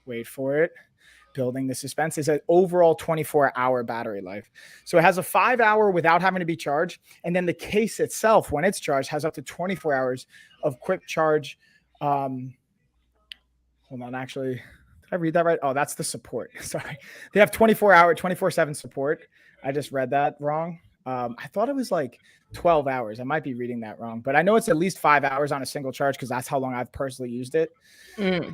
Wait for it. Building the suspense is an overall 24-hour battery life. So it has a 5-hour without having to be charged. And then the case itself, when it's charged, has up to 24 hours of quick charge. Hold on, actually, did I read that right? Oh, that's the support. Sorry. They have 24/7 support. I just read that wrong. I thought it was like 12 hours. I might be reading that wrong, but I know it's at least 5 hours on a single charge because that's how long I've personally used it.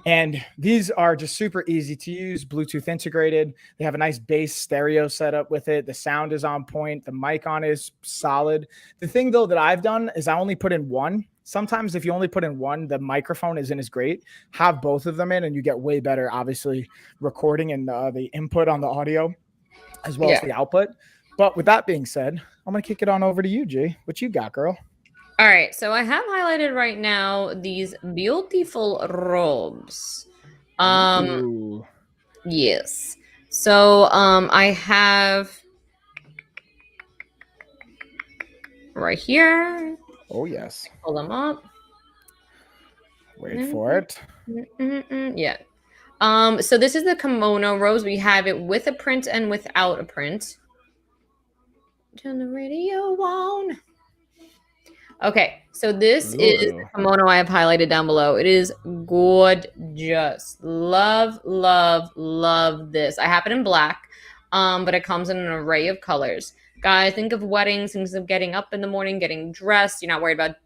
And these are just super easy to use, Bluetooth integrated. They have a nice bass stereo setup with it. The sound is on point. The mic on is solid. The thing though that I've done is I only put in one. Sometimes if you only put in one, the microphone isn't as great. Have both of them in and you get way better, obviously, recording and the input on the audio as well as the output. But with that being said, I'm going to kick it on over to you, G. What you got, girl? All right. So I have highlighted right now these beautiful robes. Yes. So I have right here. Oh, yes. Pull them up. Wait for it. Yeah. So this is the kimono robes. We have it with a print and without a print. Turn the radio on. Okay, so this is the kimono I have highlighted down below. It is gorgeous. Love, love, love this. I have it in black, but it comes in an array of colors. Guys, think of weddings, think of getting up in the morning, getting dressed. You're not worried about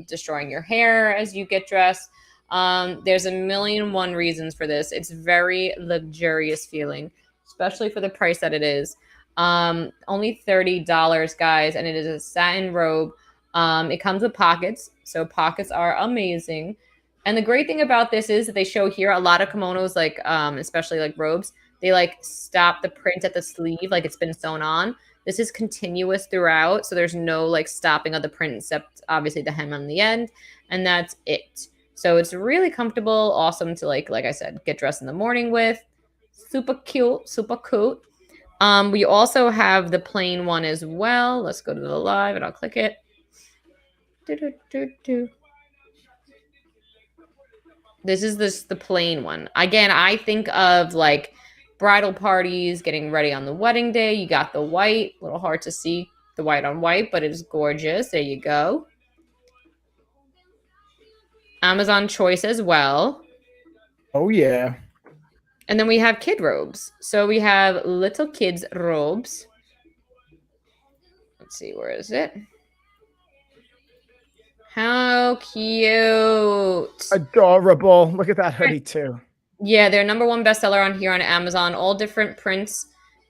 destroying your hair as you get dressed. There's a million and one reasons for this. It's very luxurious feeling, especially for the price that it is. Only $30, guys, and it is a satin robe. It comes with pockets, so pockets are amazing. And the great thing about this is that they show here a lot of kimonos, like especially like robes, they like stop the print at the sleeve, like it's been sewn on. This is continuous throughout, so there's no like stopping of the print except obviously the hem on the end, and that's it. So it's really comfortable, awesome to like I said, get dressed in the morning with. Super cute, super cute. We also have the plain one as well. Let's go to the live and I'll click it. This is the plain one. Again, I think of like bridal parties, getting ready on the wedding day. You got the white, a little hard to see the white on white, but it is gorgeous. There you go. Amazon choice as well. Oh, yeah. And then we have kid robes. So we have little kids robes. Let's see, where is it? How cute. Adorable. Look at that hoodie too. Yeah, they're #1 bestseller on here on Amazon, all different prints.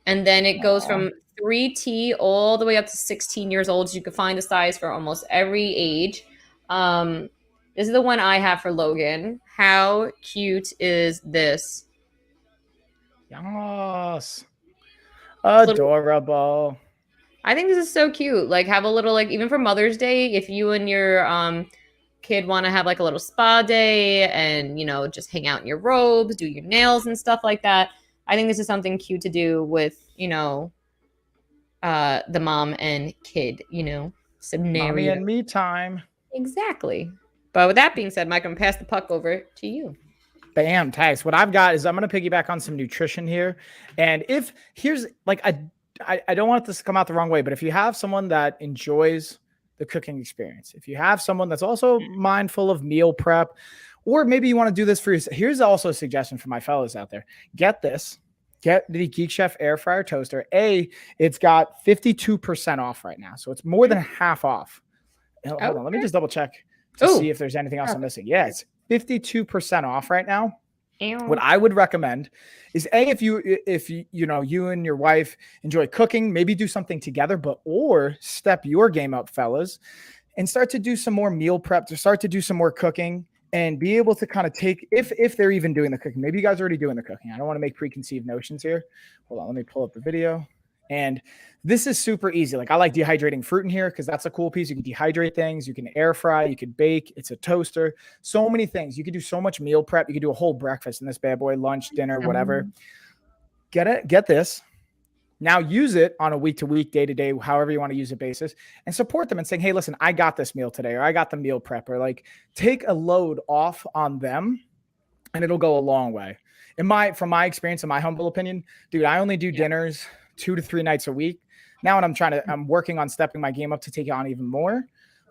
And then it goes from 3T all the way up to 16 years old. So you can find the size for almost every age. This is the one I have for Logan. How cute is this? Yes. Adorable. I think this is so cute. Like, have a little, like, even for Mother's Day, if you and your kid want to have like a little spa day and, you know, just hang out in your robes, do your nails and stuff like that. I think this is something cute to do with, you know, the mom and kid, you know, scenario. Mommy and me time. Exactly. But with that being said, Mike, I'm going to pass the puck over to you. Bam, thanks. What I've got is I'm going to piggyback on some nutrition here. And if here's like, I don't want this to come out the wrong way, but if you have someone that enjoys the cooking experience, if you have someone that's also mindful of meal prep, or maybe you want to do this for yourself, here's also a suggestion for my fellows out there. Get the Geek Chef air fryer toaster. It's got 52% off right now. So it's more than half off. Hold on, let me just double check to see if there's anything else I'm missing. Yeah, it's 52% off right now. What I would recommend is if you know, you and your wife enjoy cooking, maybe do something together, or step your game up, fellas, and start to do some more meal prep, to start to do some more cooking and be able to kind of take, if they're even doing the cooking, maybe you guys are already doing the cooking. I don't want to make preconceived notions here. Hold on, let me pull up the video. And this is super easy. Like, I like dehydrating fruit in here because that's a cool piece. You can dehydrate things. You can air fry. You can bake. It's a toaster. So many things. You can do so much meal prep. You can do a whole breakfast in this bad boy, lunch, dinner, whatever. Get this. Now use it on a week-to-week, day-to-day, however you want to use it basis, and support them and saying, hey, listen, I got this meal today, or I got the meal prep, or like take a load off on them, and it'll go a long way. From my experience, in my humble opinion, dude, I only do dinners 2 to 3 nights a week. Now, and I'm working on stepping my game up to take on even more.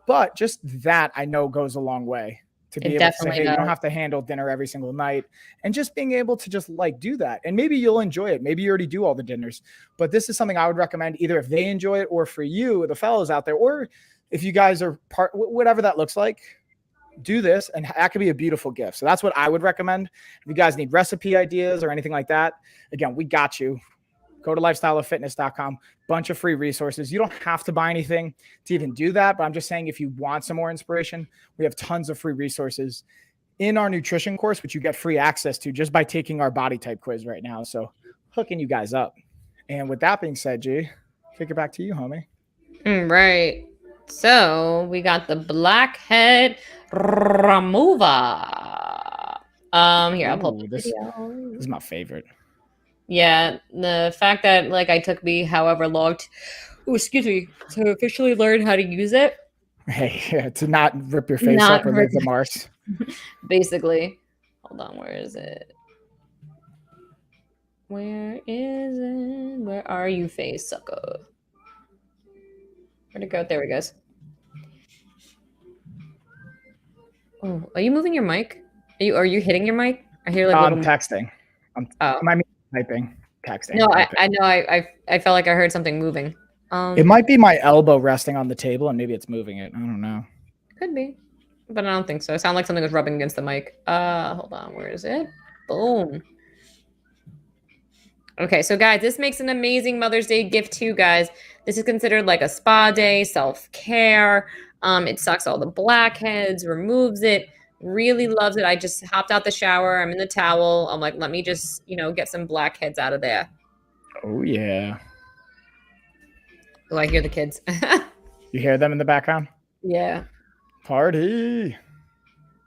But just that I know goes a long way to be able to say, hey, you don't have to handle dinner every single night, and just being able to just like do that. And maybe you'll enjoy it. Maybe you already do all the dinners, but this is something I would recommend either if they enjoy it, or for you, the fellows out there, or if you guys are whatever that looks like, do this. And that could be a beautiful gift. So that's what I would recommend. If you guys need recipe ideas or anything like that, again, we got you. Go to lifestyleoffitness.com, bunch of free resources. You don't have to buy anything to even do that, but I'm just saying if you want some more inspiration, we have tons of free resources in our nutrition course, which you get free access to just by taking our body type quiz right now. So hooking you guys up. And with that being said, G, kick it back to you, homie. Right. So we got the blackhead remover. Here, I'll pull up the video. This is my favorite. Yeah, the fact that like I took me however long to officially learn how to use it. Hey, yeah, to not rip your face up or leave the marks. Basically. Hold on, where is it? Where is it? Where are you, face sucker? Where'd it go? There it goes. Oh, are you moving your mic? Are you hitting your mic? I hear like I'm texting. I'm typing, texting. No, I know. I felt like I heard something moving. It might be my elbow resting on the table, and maybe it's moving it. I don't know. Could be, but I don't think so. It sounded like something was rubbing against the mic. Hold on. Where is it? Boom. Okay, so guys, this makes an amazing Mother's Day gift too, guys. This is considered like a spa day, self-care. It sucks all the blackheads, removes it. Really loves it. I just hopped out the shower. I'm in the towel. I'm like, let me just, get some blackheads out of there. Oh, yeah. Oh, I hear the kids. You hear them in the background? Yeah. Party.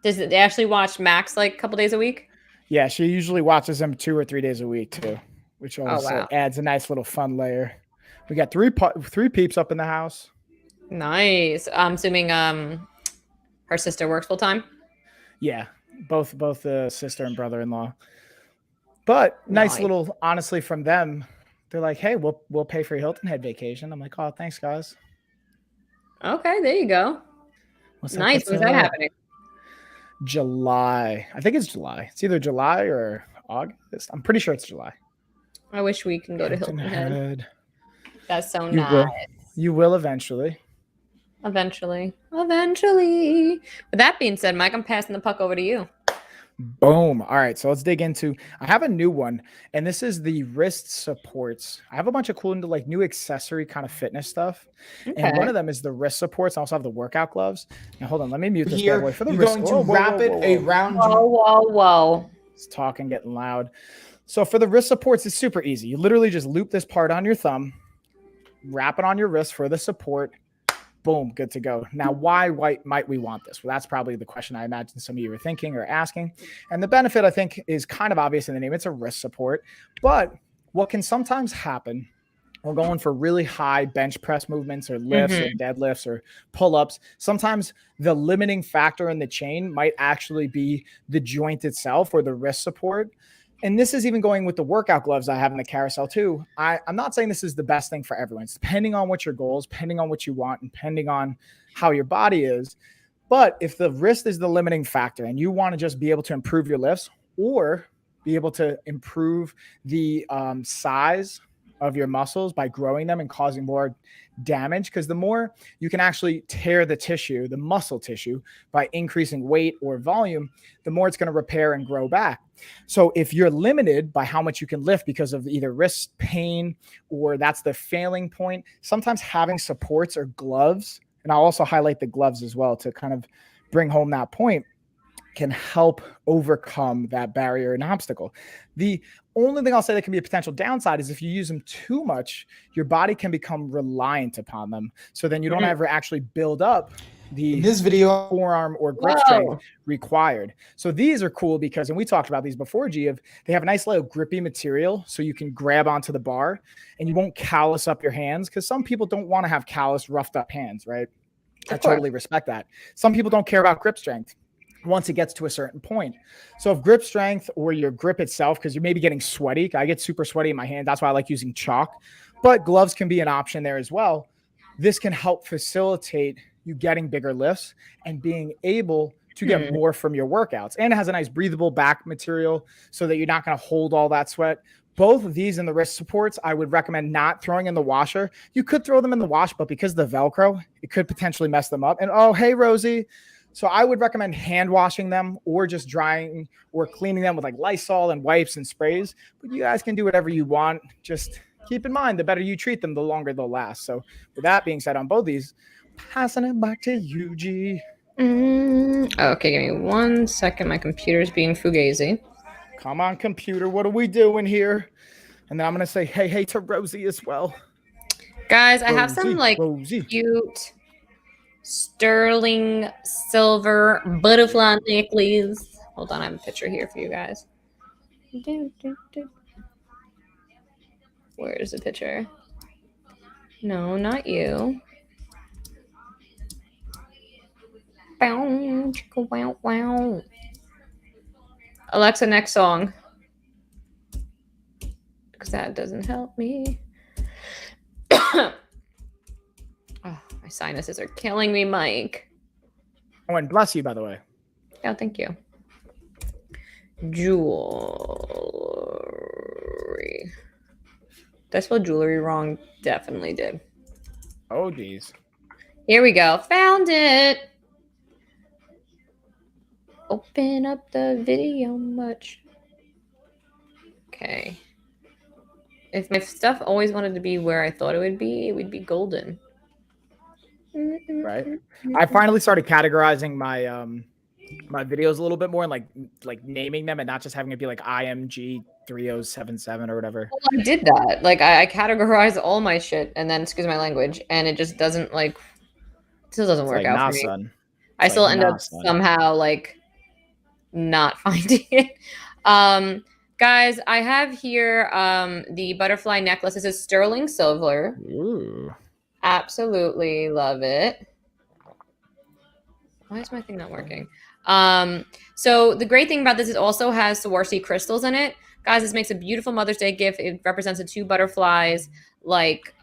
They actually watch Max like a couple days a week? Yeah, she usually watches them 2 or 3 days a week too, which also adds a nice little fun layer. We got three peeps up in the house. Nice. I'm assuming her sister works full time? Yeah, both the sister and brother-in-law. But nice little, honestly, from them, they're like, "Hey, we'll pay for your Hilton Head vacation." I'm like, "Oh, thanks, guys." Okay, there you go. Nice. When's that happening? July. I think it's July. It's either July or August. I'm pretty sure it's July. I wish we can go to Hilton Head. That's so You nice. will. You will eventually. Eventually. With that being said, Mike, I'm passing the puck over to you. Boom. All right. So let's dig into. I have a new one, and this is the wrist supports. I have a bunch of cool like new accessory kind of fitness stuff. Okay. And one of them is the wrist supports. I also have the workout gloves. Now hold on, let me mute this Here, bad boy for the you're wrist. going to wrap it around. Whoa. It's talking, getting loud. So for the wrist supports, it's super easy. You literally just loop this part on your thumb, wrap it on your wrist for the support. Boom, good to go. Now, why might we want this? Well, that's probably the question I imagine some of you are thinking or asking. And the benefit, I think, is kind of obvious in the name. It's a wrist support. But what can sometimes happen, we're going for really high bench press movements or lifts or deadlifts or pull-ups. Sometimes the limiting factor in the chain might actually be the joint itself or the wrist support. And this is even going with the workout gloves I have in the carousel too. I'm not saying this is the best thing for everyone. It's depending on what your goals, depending on what you want, and depending on how your body is. But if the wrist is the limiting factor and you want to just be able to improve your lifts or be able to improve the size of your muscles by growing them and causing more damage, because the more you can actually tear the tissue, the muscle tissue, by increasing weight or volume, the more it's going to repair and grow back. So if you're limited by how much you can lift because of either wrist pain or that's the failing point, sometimes having supports or gloves, and I'll also highlight the gloves as well to kind of bring home that point, can help overcome that barrier and obstacle. The only thing I'll say that can be a potential downside is if you use them too much, your body can become reliant upon them. So then you don't ever actually build up the forearm or grip strength required. So these are cool because, and we talked about these before, G, they have a nice little grippy material so you can grab onto the bar and you won't callus up your hands, because some people don't want to have callous, roughed up hands, right? I totally respect that. Some people don't care about grip strength once it gets to a certain point. So if grip strength or your grip itself, because you're maybe getting sweaty, I get super sweaty in my hand. That's why I like using chalk, but gloves can be an option there as well. This can help facilitate you getting bigger lifts and being able to get more from your workouts. And it has a nice breathable back material so that you're not going to hold all that sweat. Both of these and the wrist supports, I would recommend not throwing in the washer. You could throw them in the wash, but because of the Velcro, it could potentially mess them up. And oh, hey, Rosie. So I would recommend hand washing them or just drying or cleaning them with like Lysol and wipes and sprays. But you guys can do whatever you want. Just keep in mind, the better you treat them, the longer they'll last. So with that being said, on both these, passing it back to you, G. Okay, give me 1 second. My computer's being fugazi. Come on, computer. What are we doing here? And then I'm going to say hey to Rosie as well. Guys, I have some like cute sterling silver butterfly necklace. Hold on, I have a picture here for you guys. Where's the picture? No, not you. Alexa, next song. Because that doesn't help me. Oh, my sinuses are killing me, Mike. Oh, and bless you, by the way. Oh, thank you. Jewelry. Did I spell jewelry wrong? Definitely did. Oh, geez. Here we go. Found it. Open up the video much. Okay. If my stuff always wanted to be where I thought it would be golden. Right. I finally started categorizing my my videos a little bit more and like naming them and not just having it be like IMG 3077 or whatever. Well, I did that. Like I categorize all my shit and then excuse my language, and it just doesn't still doesn't work out for me. Son. I still end up somehow like not finding it. Guys, I have here the butterfly necklace. This is sterling silver. Ooh. Absolutely love it. Why is my thing not working? So the great thing about this is it also has Swarovski crystals in it. Guys, this makes a beautiful Mother's Day gift. It represents the two butterflies. Like,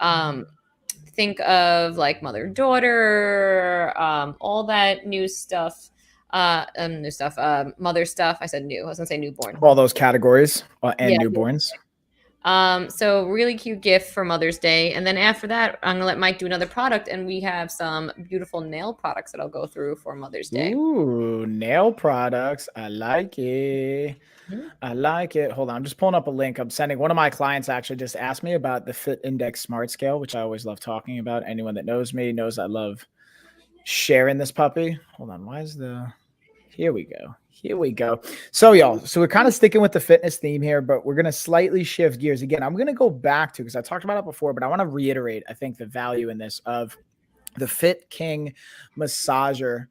think of like mother-daughter, all that new stuff. new stuff, mother stuff. I said new. I was gonna say newborn. All those categories and newborns. So really cute gift for Mother's Day. And then after that, I'm gonna let Mike do another product, and we have some beautiful nail products that I'll go through for Mother's Day. Ooh, nail products. I like it. I like it. Hold on. I'm just pulling up a link. I'm sending one of my clients actually just asked me about the Fit Index Smart Scale, which I always love talking about. Anyone that knows me knows I love sharing this puppy. Hold on. Why is here we go. Here we go. So y'all, so we're kind of sticking with the fitness theme here, but we're going to slightly shift gears again. I'm going to go back to, because I talked about it before, but I want to reiterate, I think, the value in this of the Fit King massager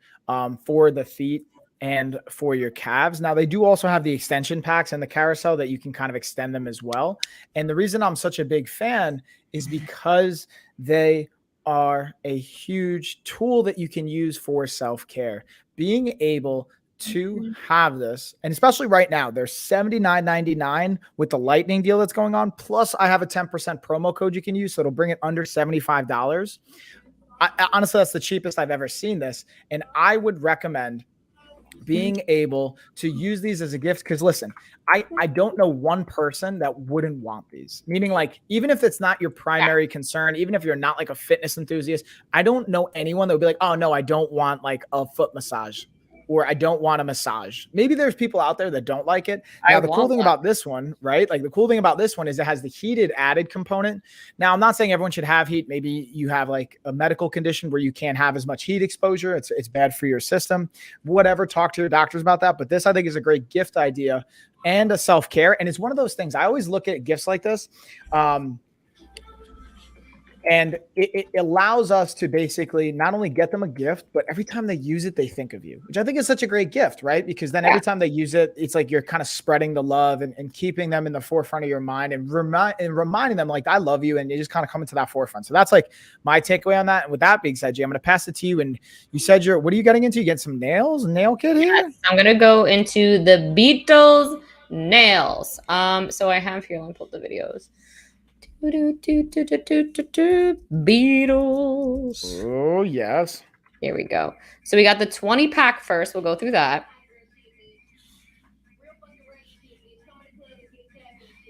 for the feet and for your calves. Now, they do also have the extension packs and the carousel that you can kind of extend them as well. And the reason I'm such a big fan is because they are a huge tool that you can use for self-care. Being able to have this, and especially right now, they're $79.99 with the lightning deal that's going on. Plus, I have a 10% promo code you can use, so it'll bring it under $75. Honestly, that's the cheapest I've ever seen this. And I would recommend being able to use these as a gift. Because listen, I don't know one person that wouldn't want these. Meaning, like, even if it's not your primary concern, even if you're not like a fitness enthusiast, I don't know anyone that would be like, oh no, I don't want like a foot massage, or I don't want a massage. Maybe there's people out there that don't like it. Now, the cool thing about this one, right? Like the cool thing about this one is it has the heated added component. Now, I'm not saying everyone should have heat. Maybe you have like a medical condition where you can't have as much heat exposure. It's bad for your system. Whatever, talk to your doctors about that. But this, I think, is a great gift idea and a self-care. And it's one of those things. I always look at gifts like this. And it allows us to basically not only get them a gift, but every time they use it, they think of you, which I think is such a great gift, right? Because then every time they use it, it's like you're kind of spreading the love and keeping them in the forefront of your mind and reminding them like, I love you. And you just kind of come into that forefront. So that's like my takeaway on that. And with that being said, Jay, I'm going to pass it to you. And you said what are you getting into? You get some nail kit here? Yes, I'm going to go into the Beatles nails. So I have here, let me pull up the videos. Beatles. Oh, yes. Here we go. So we got the 20 pack first. We'll go through that.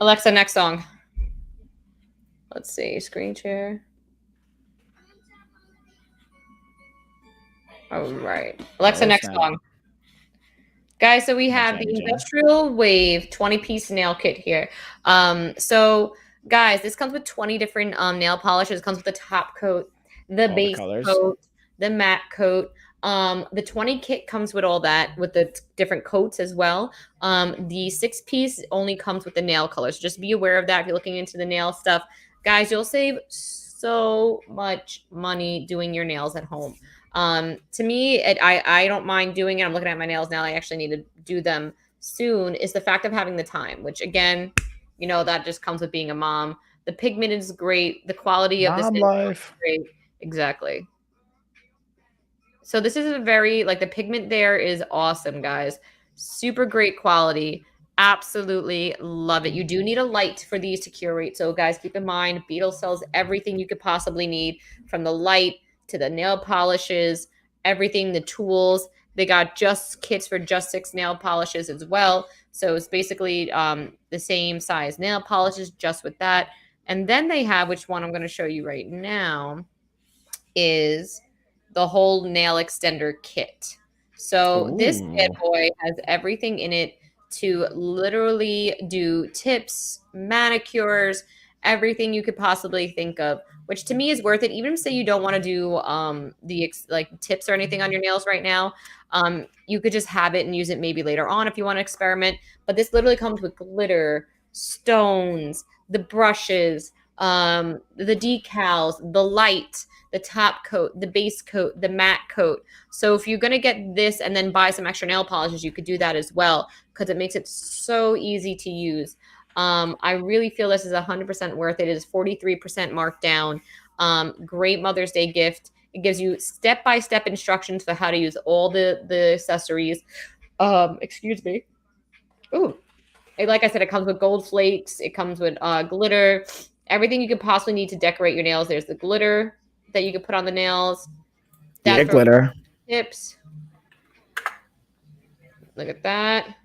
Alexa, next song. Let's see. Screen share. All right. Alexa, next song. Guys, so we have the Industrial Wave 20-piece nail kit here. So guys, this comes with 20 different nail polishes. It comes with the top coat, the base coat, the matte coat. The 20 kit comes with all that, with the different coats as well. The 6-piece only comes with the nail colors. So just be aware of that if you're looking into the nail stuff. Guys, you'll save so much money doing your nails at home. To me, I don't mind doing it. I'm looking at my nails now. I actually need to do them soon. Is the fact of having the time, which again, you know, that just comes with being a mom. The pigment is great. The quality of this is great. Exactly. So this is a very, like, the pigment there is awesome, guys. Super great quality. Absolutely love it. You do need a light for these to curate. So guys, keep in mind, Beetle sells everything you could possibly need, from the light to the nail polishes, everything, the tools. They got just kits for just 6 nail polishes as well. So it's basically the same size nail polishes, just with that. And then they have, which one I'm going to show you right now, is the whole nail extender kit. So this kit, boy, has everything in it to literally do tips, manicures, everything you could possibly think of, which to me is worth it. Even if, say, you don't want to do the tips or anything on your nails right now, you could just have it and use it maybe later on if you want to experiment. But this literally comes with glitter, stones, the brushes, the decals, the light, the top coat, the base coat, the matte coat. So if you're going to get this and then buy some extra nail polishes, you could do that as well, because it makes it so easy to use. I really feel this is 100% worth it. It is 43% marked down. Great Mother's Day gift. It gives you step-by-step instructions for how to use all the accessories. Excuse me. Ooh. Like I said, it comes with gold flakes. It comes with glitter. Everything you could possibly need to decorate your nails. There's the glitter that you could put on the nails. That's glitter. Tips. Look at that.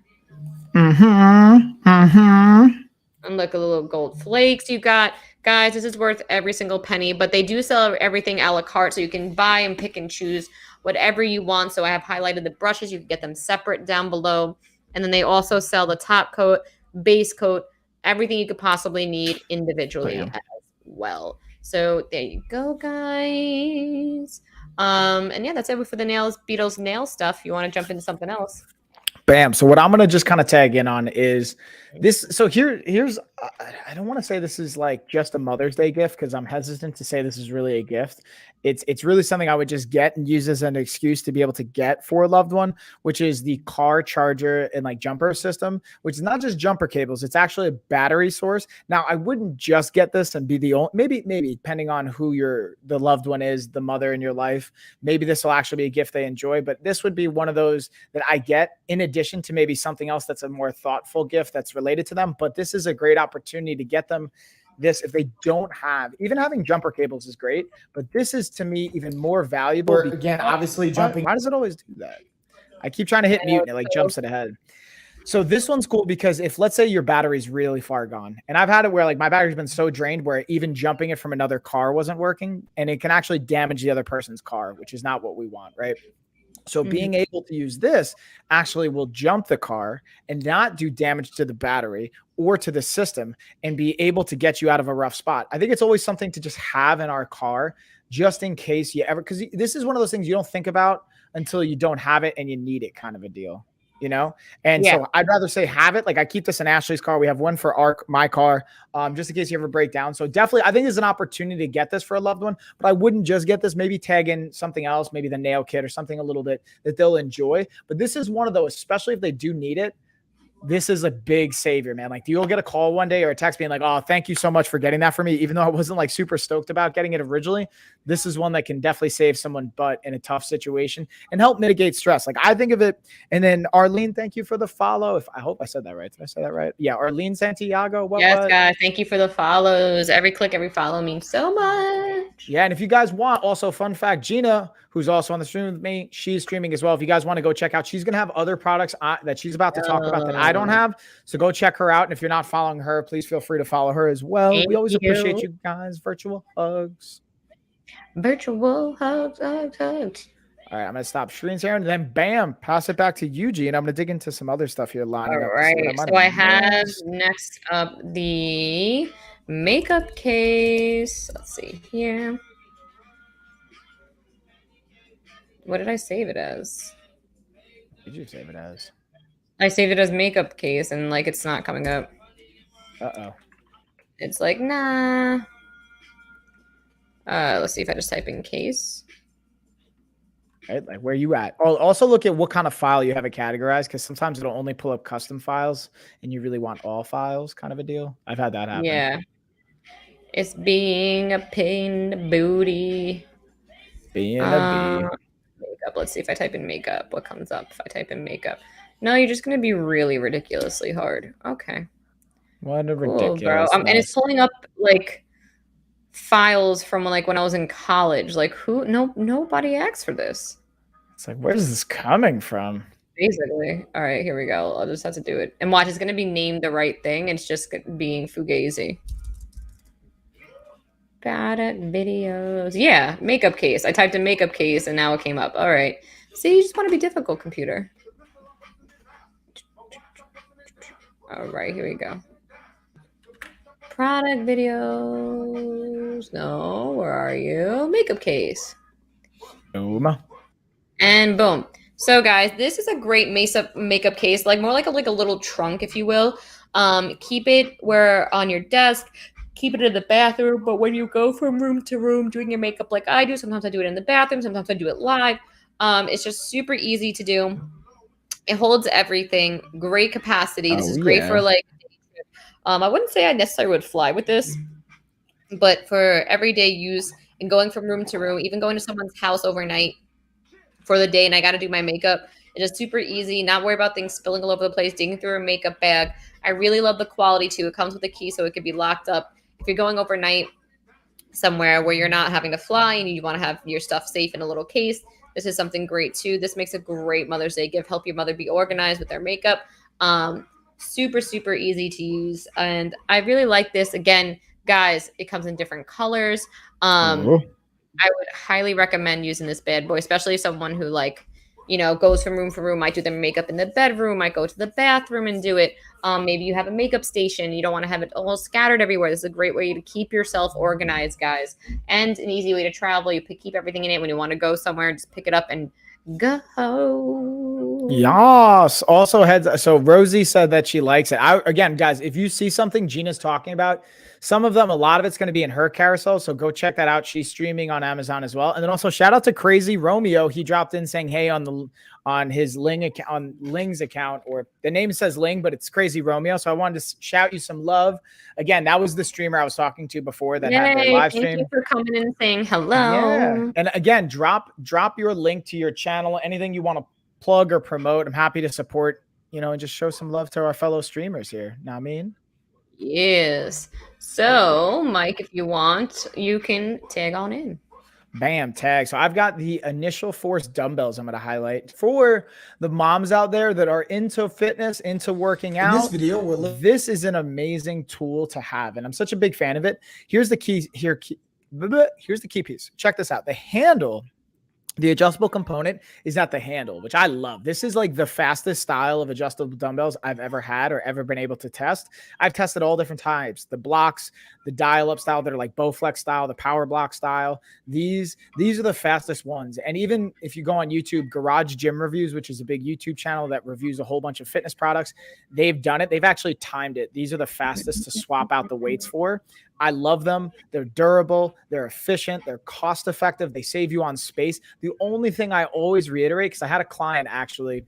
Mm-hmm. Mm-hmm. And look at the little gold flakes you got. Guys, this is worth every single penny, but they do sell everything a la carte, so you can buy and pick and choose whatever you want. So I have highlighted the brushes. You can get them separate down below. And then they also sell the top coat, base coat, everything you could possibly need individually as well. So there you go, guys. And yeah, that's it for the Beatles nail stuff. You want to jump into something else? Bam. So what I'm going to just kind of tag in on is this. So here's, I don't want to say this is like just a Mother's Day gift, because I'm hesitant to say this is really a gift. It's really something I would just get and use as an excuse to be able to get for a loved one, which is the car charger and like jumper system, which is not just jumper cables. It's actually a battery source. Now, I wouldn't just get this and be the only, maybe depending on who the loved one is, the mother in your life, maybe this will actually be a gift they enjoy, but this would be one of those that I get in addition to maybe something else that's a more thoughtful gift that's related to them. But this is a great opportunity to get them this if they don't have. Even having jumper cables is great, but this is to me even more valuable. Or, again, obviously jumping. Why does it always do that? I keep trying to hit mute and it like jumps it ahead. So this one's cool because if, let's say, your battery's really far gone, and I've had it where like my battery's been so drained where even jumping it from another car wasn't working, and it can actually damage the other person's car, which is not what we want, right? So being able to use this actually will jump the car and not do damage to the battery or to the system and be able to get you out of a rough spot. I think it's always something to just have in our car just in case you ever, because this is one of those things you don't think about until you don't have it and you need it, kind of a deal. You know, and so I'd rather say have it. Like I keep this in Ashley's car. We have one for my car, just in case you ever break down. So definitely, I think there's an opportunity to get this for a loved one, but I wouldn't just get this. Maybe tag in something else, maybe the nail kit or something a little bit that they'll enjoy. But this is one of those, especially if they do need it. This is a big savior, man. Like you'll get a call one day or a text being like, oh, thank you so much for getting that for me. Even though I wasn't like super stoked about getting it originally, this is one that can definitely save someone butt in a tough situation and help mitigate stress. Like I think of it. And then Arlene, thank you for the follow. I hope I said that right. Did I say that right? Yeah. Arlene Santiago. Yes, guys. Thank you for the follows. Every click, every follow means so much. Yeah. And if you guys want, also fun fact, Gina, who's also on the stream with me, she's streaming as well. If you guys want to go check out, she's going to have other products that she's about to talk about that I don't have. So go check her out. And if you're not following her, please feel free to follow her as well. We always appreciate you guys. Virtual hugs. Virtual hugs, hugs, hugs. All right, I'm going to stop screen sharing and then bam, pass it back to Eugene. I'm going to dig into some other stuff here. All right, so I have next up the makeup case. Let's see here. What did I save it as? What did you save it as? I saved it as makeup case and like it's not coming up. Uh-oh. It's like, nah. Let's see if I just type in case. Right, like where you at? Oh, also look at what kind of file you have it categorized, because sometimes it'll only pull up custom files and you really want all files, kind of a deal. I've had that happen. Yeah. It's being a pain in the booty. Being a bee. Makeup. Let's see if I type in makeup. What comes up if I type in makeup? No, you're just going to be really ridiculously hard. Okay. What a ridiculous. Bro. And it's pulling up like files from like when I was in college. Like nobody asked for this. It's like, where's this coming from? Basically. All right, here we go. I'll just have to do it. And watch, it's going to be named the right thing. It's just being Fugazi. Product videos. Yeah, makeup case. I typed in makeup case and now it came up. All right. See, you just want to be difficult, computer. All right, here we go. Product videos. No, where are you? Makeup case. Boom. And boom. So guys, this is a great makeup case, like more like a little trunk, if you will. Keep it where on your desk. Keep it in the bathroom, but when you go from room to room doing your makeup like I do, sometimes I do it in the bathroom, sometimes I do it live. It's just super easy to do. It holds everything. Great capacity. This is great for like, I wouldn't say I necessarily would fly with this, but for everyday use and going from room to room, even going to someone's house overnight for the day and I got to do my makeup. It's just super easy, not worry about things spilling all over the place, digging through a makeup bag. I really love the quality too. It comes with a key so it could be locked up. If you're going overnight somewhere where you're not having to fly and you want to have your stuff safe in a little case, this is something great too. This makes a great Mother's Day gift. Help your mother be organized with their makeup. Super, super easy to use. And I really like this. Again, guys, it comes in different colors. I would highly recommend using this bad boy, especially someone who like, you know, goes from room to room, might do their makeup in the bedroom, might go to the bathroom and do it. Maybe you have a makeup station. You don't want to have it all scattered everywhere. This is a great way to keep yourself organized, guys, and an easy way to travel. You keep everything in it. When you want to go somewhere, just pick it up and go. Yes. Also, so Rosie said that she likes it. Again, guys, if you see something Gina's talking about, some of them, a lot of it's going to be in her carousel. So go check that out. She's streaming on Amazon as well. And then also shout out to Crazy Romeo. He dropped in saying, hey, on his Ling account, on Ling's account, or the name says Ling, but it's Crazy Romeo. So I wanted to shout you some love. Again, that was the streamer I was talking to before that had their live stream. Thank you for coming in and saying hello. Yeah. And again, drop your link to your channel, anything you want to plug or promote. I'm happy to support, you know, and just show some love to our fellow streamers here. Know what I mean? Yes. So, Mike, if you want, you can tag on in. Bam, tag. So I've got the Initial Force dumbbells I'm going to highlight for the moms out there that are into fitness, into working out. In this video, this is an amazing tool to have, and I'm such a big fan of it. Here's the key. Here's the key piece. Check this out. The handle. The adjustable component is at the handle, which I love. This is like the fastest style of adjustable dumbbells I've ever had or ever been able to test. I've tested all different types, the blocks, the dial-up style that are like Bowflex style, the power block style. These are the fastest ones. And even if you go on YouTube, Garage Gym Reviews, which is a big YouTube channel that reviews a whole bunch of fitness products, they've done it. They've actually timed it. These are the fastest to swap out the weights for. I love them. They're durable. They're efficient. They're cost effective. They save you on space. The only thing I always reiterate, because I had a client actually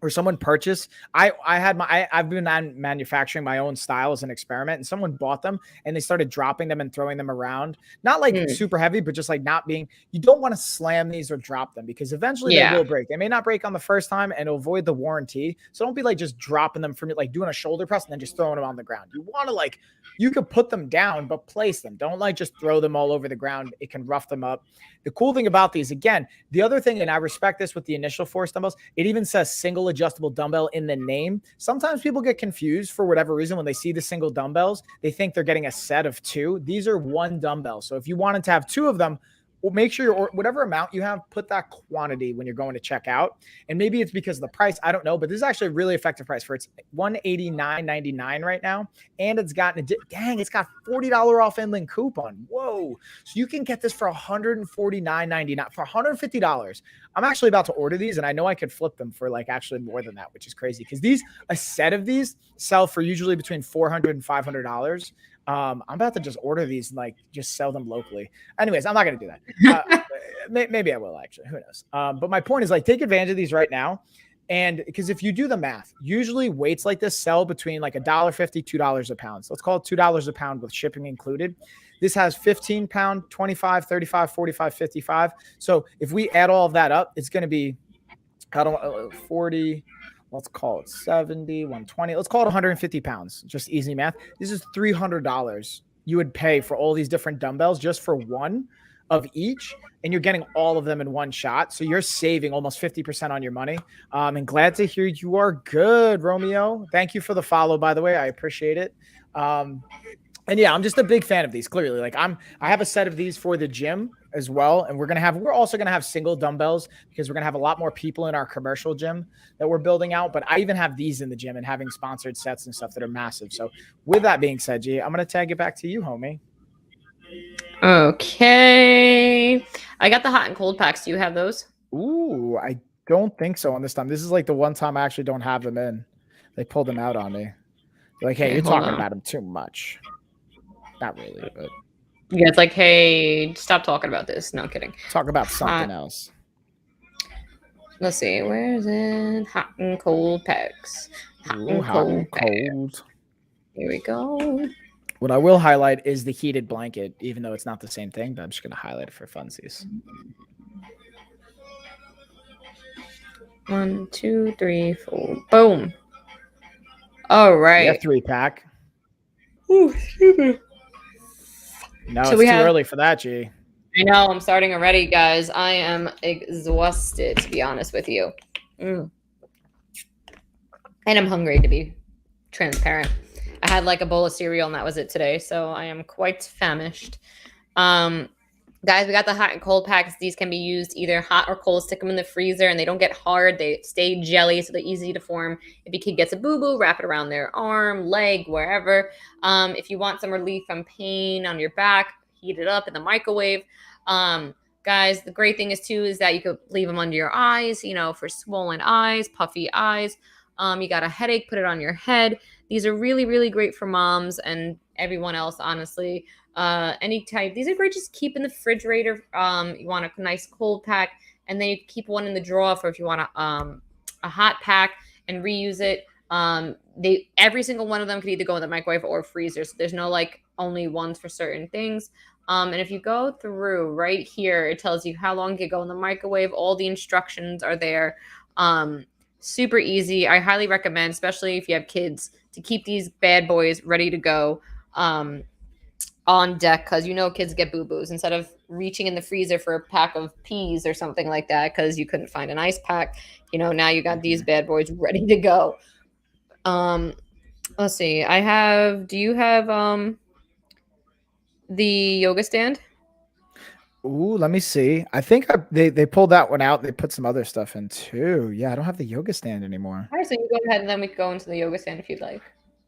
where someone purchased, I've been manufacturing my own style as an experiment, and someone bought them and they started dropping them and throwing them around. Not like super heavy, but just like not being, you don't want to slam these or drop them because eventually they will break. They may not break on the first time and it'll avoid the warranty. So don't be like just dropping them from like doing a shoulder press and then just throwing them on the ground. You want to like, you could put them down, but place them. Don't like just throw them all over the ground. It can rough them up. The cool thing about these, again, the other thing, and I respect this with the Initial Force dumbbells, it even says single adjustable dumbbell in the name. Sometimes people get confused for whatever reason when they see the single dumbbells. They think they're getting a set of two. These are one dumbbell. So if you wanted to have two of them, well, make sure whatever amount you have, put that quantity when you're going to check out. And maybe it's because of the price. I don't know, but this is actually a really effective price for it's $189.99 right now. And it's got it's got $40 off Inland coupon. Whoa. So you can get this for $149.99 for $150. I'm actually about to order these and I know I could flip them for like actually more than that, which is crazy because a set of these sell for usually between $400 and $500. I'm about to just order these and like just sell them locally. Anyways, I'm not going to do that. Maybe I will actually, who knows? But my point is like, take advantage of these right now. And because if you do the math, usually weights like this sell between like $1.50, $2 a pound. So let's call it $2 a pound with shipping included. This has 15 pound, 25, 35, 45, 55. So if we add all of that up, it's going to be, 40, let's call it 70, 120. Let's call it 150 pounds. Just easy math. This is $300 you would pay for all these different dumbbells just for one of each. And you're getting all of them in one shot. So you're saving almost 50% on your money. And glad to hear you are good, Romeo. Thank you for the follow, by the way. I appreciate it. And yeah, I'm just a big fan of these. Clearly, like I have a set of these for the gym as well, and we're also gonna have single dumbbells because we're gonna have a lot more people in our commercial gym that we're building out. But I even have these in the gym and having sponsored sets and stuff that are massive. So with that being said, G, I'm gonna tag it back to you, homie. Okay, I got the hot and cold packs. Do you have those? Ooh, I don't think so on this time. This is like the one time I actually don't have them in. They pulled them out on me. They're like, hey, you're talking about them too much. Not really, but yeah, it's like, hey, stop talking about this. No, kidding. Talk about something else. Let's see, where is it? Hot and cold packs. Hot and cold. Here we go. What I will highlight is the heated blanket, even though it's not the same thing, but I'm just going to highlight it for funsies. 1, 2, 3, 4. Boom. All right. Yeah, 3-pack. Ooh, excuse me. No, so it's too early for that, G. I know, I'm starting already, guys. I am exhausted, to be honest with you. And I'm hungry, to be transparent. I had like a bowl of cereal and that was it today, so I am quite famished. Guys, we got the hot and cold packs. These can be used either hot or cold. Stick them in the freezer and they don't get hard. They stay jelly, so they're easy to form. If your kid gets a boo-boo, wrap it around their arm, leg, wherever. If you want some relief from pain on your back, heat it up in the microwave. Guys, the great thing is too is that you could leave them under your eyes, for swollen eyes, puffy eyes. You got a headache, put it on your head. These are really, really great for moms and everyone else, honestly. Any type. These are great. Just keep in the refrigerator. You want a nice cold pack, and then you keep one in the drawer for if you want a hot pack and reuse it. Every single one of them could either go in the microwave or freezer. So there's no like only ones for certain things. And if you go through right here, it tells you how long you go in the microwave. All the instructions are there. Super easy. I highly recommend, especially if you have kids, to keep these bad boys ready to go on deck, because kids get boo-boos. Instead of reaching in the freezer for a pack of peas or something like that because you couldn't find an ice pack, now you got these bad boys ready to go. Let's see. Do you have the yoga stand? Ooh, let me see. I think they pulled that one out. They put some other stuff in too. Yeah, I don't have the yoga stand anymore. All right, so you go ahead and then we can go into the yoga stand if you'd like.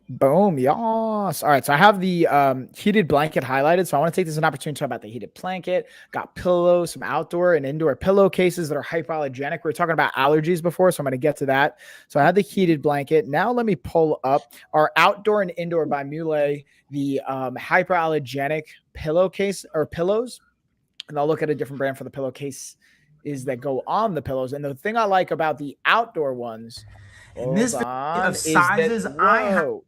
Boom, yes. All right, so I have the heated blanket highlighted. So I want to take this as an opportunity to talk about the heated blanket. Got pillows, some outdoor and indoor pillowcases that are hypoallergenic. We were talking about allergies before, so I'm going to get to that. So I had the heated blanket. Now let me pull up our outdoor and indoor by Muley, the hypoallergenic pillowcase or pillows. And I'll look at a different brand for the pillowcase is that go on the pillows. And the thing I like about the outdoor ones, in this of sizes, I'm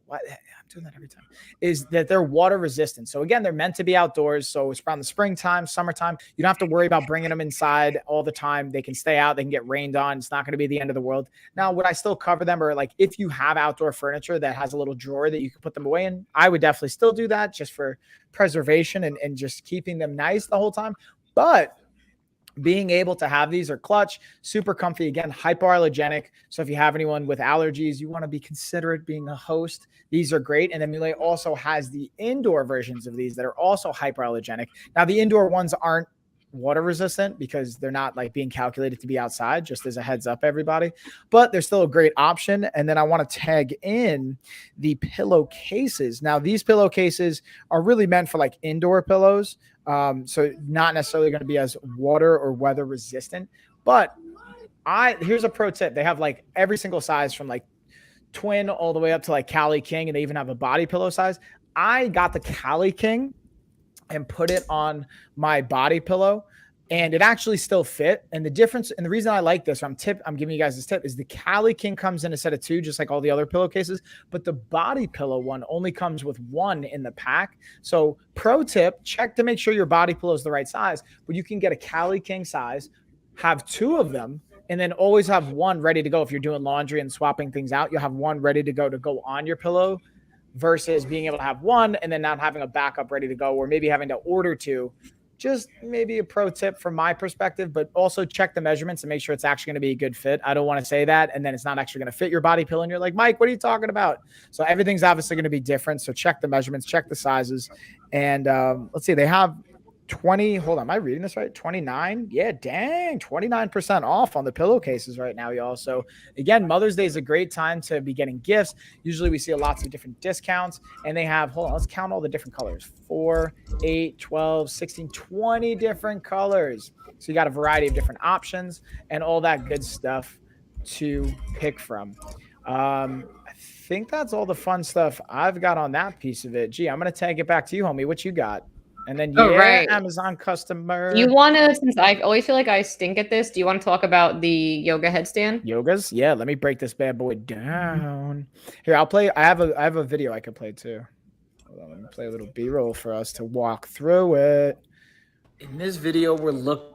doing that every time, is that they're water resistant. So again, they're meant to be outdoors. So it's around the springtime, summertime. You don't have to worry about bringing them inside all the time. They can stay out. They can get rained on. It's not going to be the end of the world. Now, would I still cover them? Or like if you have outdoor furniture that has a little drawer that you can put them away in, I would definitely still do that just for preservation and just keeping them nice the whole time. But being able to have these are clutch, super comfy, again, hypoallergenic. So if you have anyone with allergies, you want to be considerate being a host. These are great. And then Muley also has the indoor versions of these that are also hypoallergenic. Now, the indoor ones aren't water resistant because they're not like being calculated to be outside, just as a heads up, everybody, but they're still a great option. And then I want to tag in the pillowcases. Now, these pillowcases are really meant for like indoor pillows. So not necessarily going to be as water or weather resistant, but here's a pro tip. They have like every single size from like twin all the way up to like Cali King. And they even have a body pillow size. I got the Cali King and put it on my body pillow and it actually still fit. And the difference, and the reason I like this, I'm giving you guys this tip, is the Cali King comes in a set of 2, just like all the other pillowcases, but the body pillow one only comes with 1 in the pack. So pro tip, check to make sure your body pillow is the right size, but you can get a Cali King size, have 2 of them, and then always have 1 ready to go. If you're doing laundry and swapping things out, you'll have 1 ready to go on your pillow, versus being able to have 1 and then not having a backup ready to go, or maybe having to order 2. Just maybe a pro tip from my perspective, but also check the measurements and make sure it's actually going to be a good fit. I don't want to say that and then it's not actually going to fit your body pillow and you're like, Mike, what are you talking about? So everything's obviously going to be different. So check the measurements, check the sizes. And let's see, they have 20, hold on, am I reading this right? 29? Yeah, dang, 29% off on the pillowcases right now, y'all. So again, Mother's Day is a great time to be getting gifts. Usually we see lots of different discounts and they have, hold on, let's count all the different colors. 4, 8, 12, 16, 20 different colors. So you got a variety of different options and all that good stuff to pick from. I think that's all the fun stuff I've got on that piece of it. Gee, I'm going to tag it back to you, homie. What you got? And then, right. Amazon customer. You want to, since I always feel like I stink at this, do you want to talk about the yoga headstand? Yogas? Yeah, let me break this bad boy down. Here, I'll play. I have a video I could play too. Hold on, let me play a little B-roll for us to walk through it. In this video, we're looking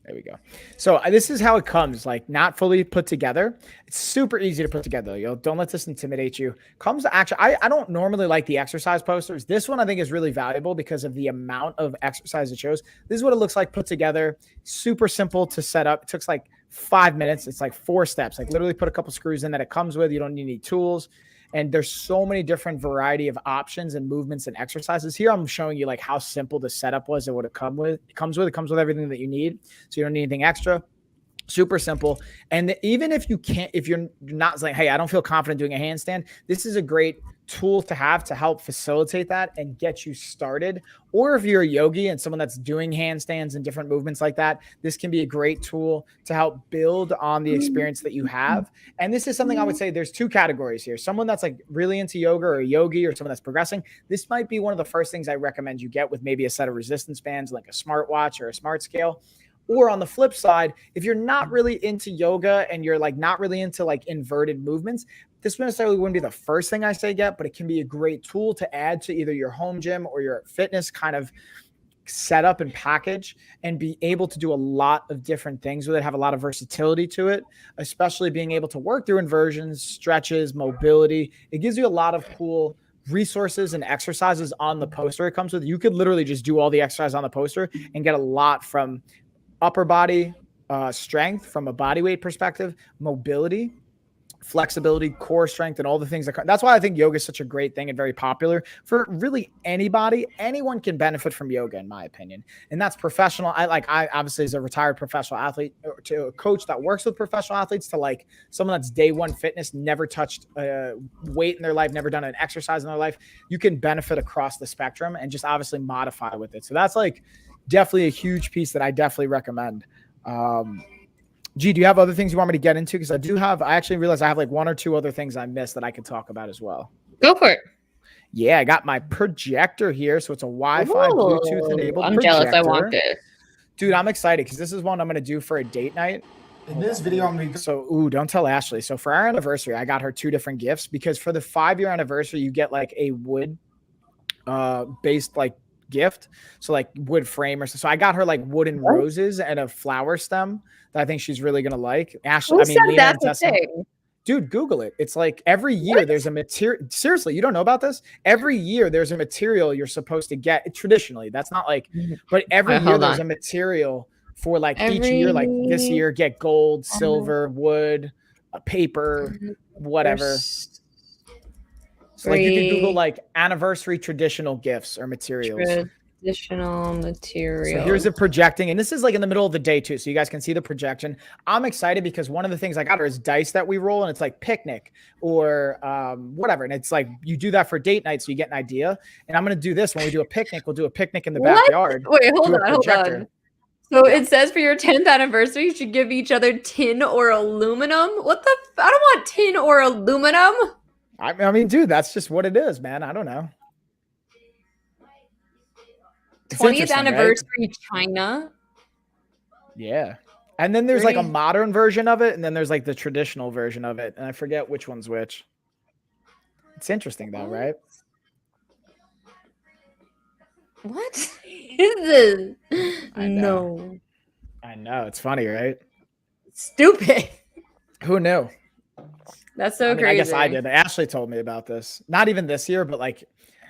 There we go. So this is how it comes, like not fully put together. It's super easy to put together. Don't let this intimidate you. Comes to action. I don't normally like the exercise posters. This one I think is really valuable because of the amount of exercise it shows. This is what it looks like put together. Super simple to set up. It took like 5 minutes. It's like 4 steps. Like literally put a couple screws in that it comes with. You don't need any tools. And there's so many different variety of options and movements and exercises. Here I'm showing you like how simple the setup was and what it comes with. It comes with everything that you need. So you don't need anything extra. Super simple. And even if you're not like, hey, I don't feel confident doing a handstand, this is a great tool to have to help facilitate that and get you started. Or if you're a yogi and someone that's doing handstands and different movements like that, this can be a great tool to help build on the experience that you have. And this is something I would say there's 2 categories here. Someone that's like really into yoga or a yogi or someone that's progressing. This might be one of the first things I recommend you get with maybe a set of resistance bands, like a smartwatch or a smart scale. Or on the flip side, if you're not really into yoga and you're like not really into like inverted movements, this necessarily wouldn't be the first thing I say get, but it can be a great tool to add to either your home gym or your fitness kind of setup and package and be able to do a lot of different things with it, have a lot of versatility to it, especially being able to work through inversions, stretches, mobility. It gives you a lot of cool resources and exercises on the poster it comes with. You could literally just do all the exercise on the poster and get a lot from upper body strength from a body weight perspective, mobility, flexibility, core strength, and all the things that's why I think yoga is such a great thing and very popular for really anybody. Anyone can benefit from yoga, in my opinion. And that's professional. I obviously as a retired professional athlete to a coach that works with professional athletes to like someone that's day one fitness, never touched weight in their life, never done an exercise in their life. You can benefit across the spectrum and just obviously modify with it. So that's like definitely a huge piece that I definitely recommend. G, do you have other things you want me to get into? Because I actually realized I have like 1 or 2 other things I missed that I could talk about as well. Go for it. Yeah, I got my projector here. So it's a Wi-Fi Bluetooth enabled I'm projector. jealous. I want this. Dude, I'm excited because this is one I'm going to do for a date night. In this video, I'm going to So, don't tell Ashley. So for our anniversary, I got her 2 different gifts because for the 5-year anniversary, you get like a wood based like gift, so like wood frame or so I got her like wooden roses and a flower stem that I think she's really gonna like. Ashley, Who said that's a thing? Dude, Google it. It's like every year there's a material. Seriously, you don't know about this? Every year there's a material you're supposed to get traditionally. That's not like, but every year there's a material for like each year. Like this year, get gold, silver, wood, paper, whatever. So like you can Google like anniversary traditional gifts or materials. Traditional materials. So here's it projecting. And this is like in the middle of the day too. So you guys can see the projection. I'm excited because one of the things I got her is dice that we roll and it's like picnic or whatever. And it's like you do that for date night so you get an idea. And I'm going to do this when we do a picnic. We'll do a picnic in the backyard. Wait, hold on. So it says for your 10th anniversary, you should give each other tin or aluminum. What the? I don't want tin or aluminum. I mean, dude, that's just what it is, man. I don't know. 20th anniversary, right? China. Yeah. And then there's like a modern version of it. And then there's like the traditional version of it. And I forget which one's which. It's interesting though, right? What is this? I know. It's funny, right? Stupid. Who knew? That's so crazy. I guess I did. Ashley told me about this. Not even this year, but like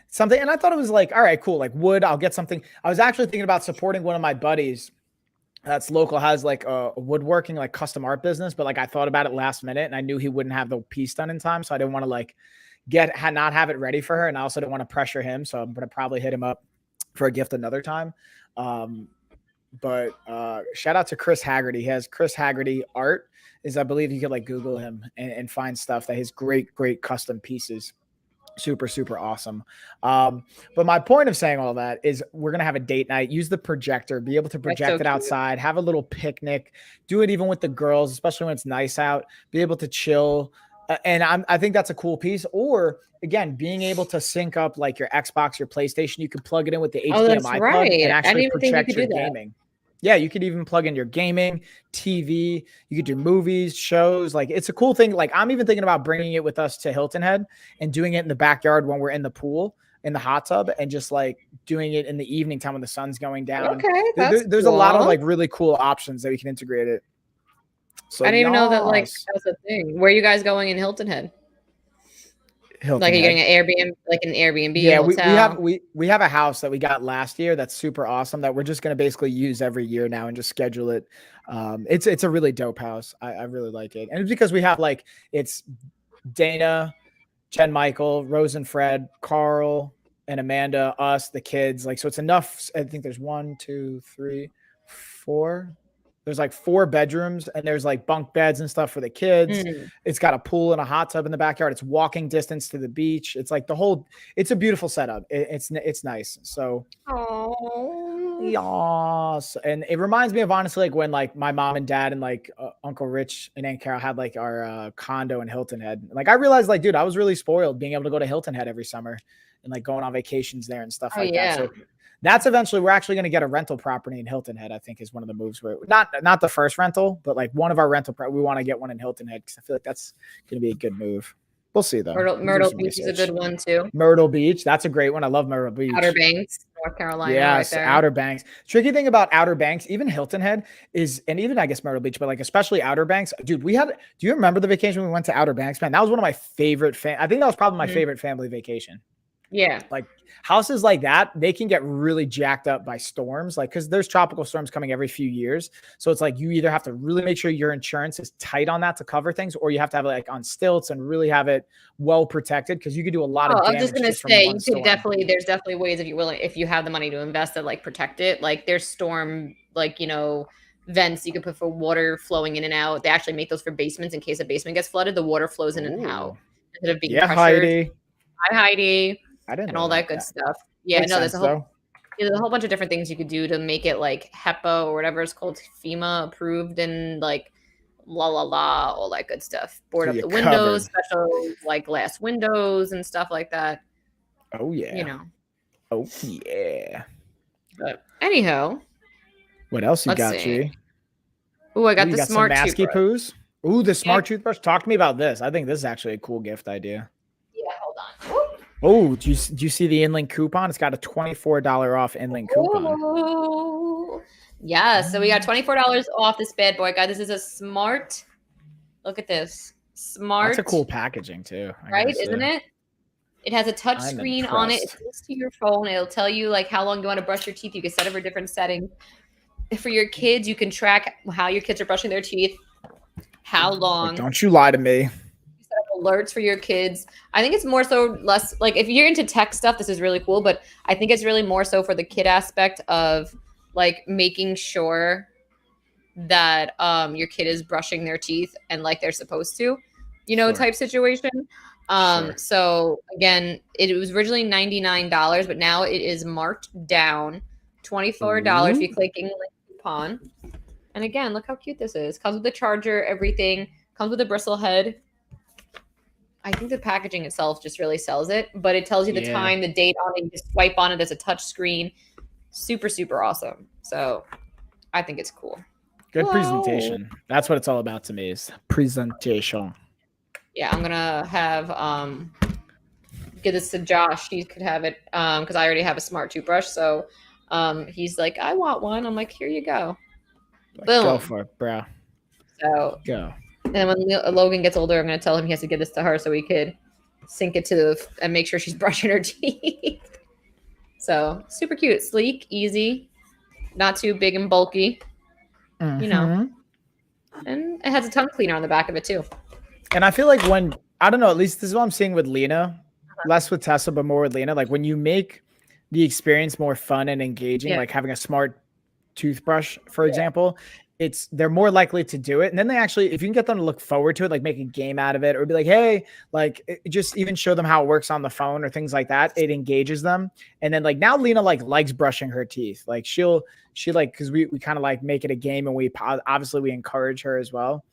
something. And I thought it was like, all right, cool. Like wood, I'll get something. I was actually thinking about supporting one of my buddies that's local, has like a woodworking, like custom art business. But like I thought about it last minute and I knew he wouldn't have the piece done in time. So I didn't want to like not have it ready for her. And I also didn't want to pressure him. So I'm going to probably hit him up for a gift another time. But shout out to Chris Haggerty. He has Chris Haggerty Art. I believe you could like Google him and find stuff that his great custom pieces. Super, super awesome. But my point of saying all that is we're going to have a date night, use the projector, be able to project it outside, have a little picnic, do it even with the girls, especially when it's nice out, be able to chill. And I think that's a cool piece. Or again, being able to sync up like your Xbox, your PlayStation, you could plug it in with the HDMI plug and actually project your gaming. Yeah, you could even plug in your gaming, TV. You could do movies, shows. Like it's a cool thing. Like I'm even thinking about bringing it with us to Hilton Head and doing it in the backyard when we're in the pool. in the hot tub and just like doing it in the evening time when the sun's going down. Okay, there's cool. a lot of like really cool options that we can integrate it. So I didn't even know that like that's a thing. Where are you guys going in Hilton Head? Like, are you getting an Airbnb, like an Airbnb? Yeah, we have a house that we got last year that's super awesome that we're just gonna basically use every year now and just schedule it. It's a really dope house. I really like it, and it's because we have like it's Dana, Jen, Michael, Rose, and Fred, Carl, and Amanda, us, the kids. Like, so it's enough. I think there's 1, 2, 3, 4. There's like 4 bedrooms and there's like bunk beds and stuff for the kids. It's got a pool and a hot tub in the backyard. It's walking distance to the beach. It's like it's a beautiful setup. It's nice. So, yes. And it reminds me of honestly, like when like my mom and dad and like Uncle Rich and Aunt Carol had like our condo in Hilton Head. Like I realized like, dude, I was really spoiled being able to go to Hilton Head every summer and like going on vacations there and stuff like that. So that's eventually we're actually going to get a rental property in Hilton Head. I think is one of the moves where not the first rental, but like one of our rental. We want to get one in Hilton Head because I feel like that's going to be a good move. We'll see though. Myrtle Beach is a good one too. Myrtle Beach, that's a great one. I love Myrtle Beach. Outer Banks, North Carolina. Yes, right there. Outer Banks. Tricky thing about Outer Banks, even Hilton Head is, and even I guess Myrtle Beach, but like especially Outer Banks, dude. Do you remember the vacation we went to Outer Banks, man? That was one of my favorite. I think that was probably my favorite family vacation. Yeah. Like houses like that, they can get really jacked up by storms, like because there's tropical storms coming every few years. So it's like you either have to really make sure your insurance is tight on that to cover things, or you have to have it like on stilts and really have it well protected because you could do a lot of damage. I'm just gonna say there's definitely ways if you have the money to invest that like protect it. Like there's storm vents you can put for water flowing in and out. They actually make those for basements in case a basement gets flooded. The water flows in and out instead of being pressured. Heidi. Hi, Heidi. I didn't and know all that good stuff. Yeah, Makes there's sense, there's a whole bunch of different things you could do to make it like HEPA or whatever it's called, FEMA approved, and like all that good stuff. Board up the windows, special like glass windows and stuff like that. Oh yeah. You know. Oh yeah. But anyhow, what else you got, G? Oh, I got the smart toothbrush. Poos. Ooh, the smart toothbrush. Talk to me about this. I think this is actually a cool gift idea. Yeah, hold on. Oh, do you see the InLink coupon? It's got a $24 off InLink coupon. Oh, yeah. So we got $24 off this bad boy, guys. This is a smart. Look at this. Smart. That's a cool packaging too. Right? Isn't it? It has a touch screen on it. It goes to your phone. It'll tell you like how long you want to brush your teeth. You can set it for different settings. For your kids, you can track how your kids are brushing their teeth. How long? Don't you lie to me. Alerts for your kids. I think it's more so less like if you're into tech stuff, this is really cool, but I think it's really more so for the kid aspect of like making sure that your kid is brushing their teeth and like they're supposed to, type situation. So again, it was originally $99, but now it is marked down $24 if you click InLink coupon. And again, look how cute this is. Comes with the charger, everything. Comes with a bristle head. I think the packaging itself just really sells it, but it tells you the time, the date on it. You just swipe on it. There's a touch screen. Super, super awesome. So I think it's cool. Good presentation. That's what it's all about to me is presentation. Yeah, I'm going to have give this to Josh. He could have it because I already have a smart toothbrush. So he's like, I want one. I'm like, here you go. Boom. Go for it, bro. So go. And when Logan gets older, I'm going to tell him he has to give this to her so he could sync it and make sure she's brushing her teeth. So super cute, sleek, easy, not too big and bulky, And it has a tongue cleaner on the back of it too. And I feel like I don't know, at least this is what I'm seeing with Lena, less with Tessa, but more with Lena. Like when you make the experience more fun and engaging, like having a smart toothbrush, for example, they're more likely to do it. And then they actually, if you can get them to look forward to it, like make a game out of it or be like, hey, like just even show them how it works on the phone or things like that. It engages them. And then like now Lena likes brushing her teeth. Like she cause we kind of like make it a game and we encourage her as well.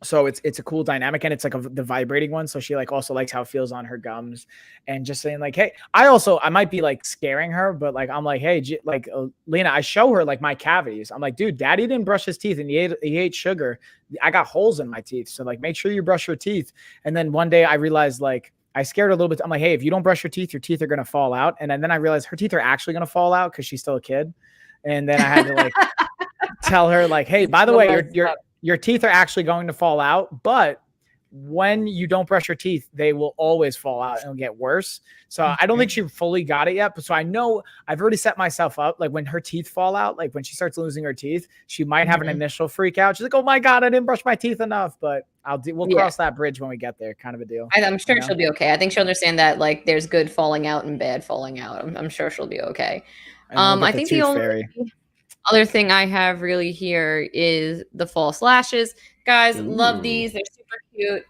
So it's a cool dynamic and it's like the vibrating one. So she like also likes how it feels on her gums and just saying like, hey, I might be like scaring her, but like, I'm like, hey, Lena, I show her like my cavities. I'm like, dude, daddy didn't brush his teeth and he ate sugar. I got holes in my teeth. So like, make sure you brush your teeth. And then one day I realized like, I scared her a little bit. I'm like, hey, if you don't brush your teeth are going to fall out. And then I realized her teeth are actually going to fall out because she's still a kid. And then I had to like tell her like, hey, by the way, your teeth are actually going to fall out, but when you don't brush your teeth, they will always fall out and get worse. So I don't think she fully got it yet. But so I know I've already set myself up. Like when her teeth fall out, like when she starts losing her teeth, she might have an initial freak out. She's like, oh my God, I didn't brush my teeth enough. But we'll cross that bridge when we get there, kind of a deal. I'm sure she'll be okay. I think she'll understand that like there's good falling out and bad falling out. I'm sure she'll be okay. I think the only other thing I have really here is the false lashes. Guys, love these. They're super cute.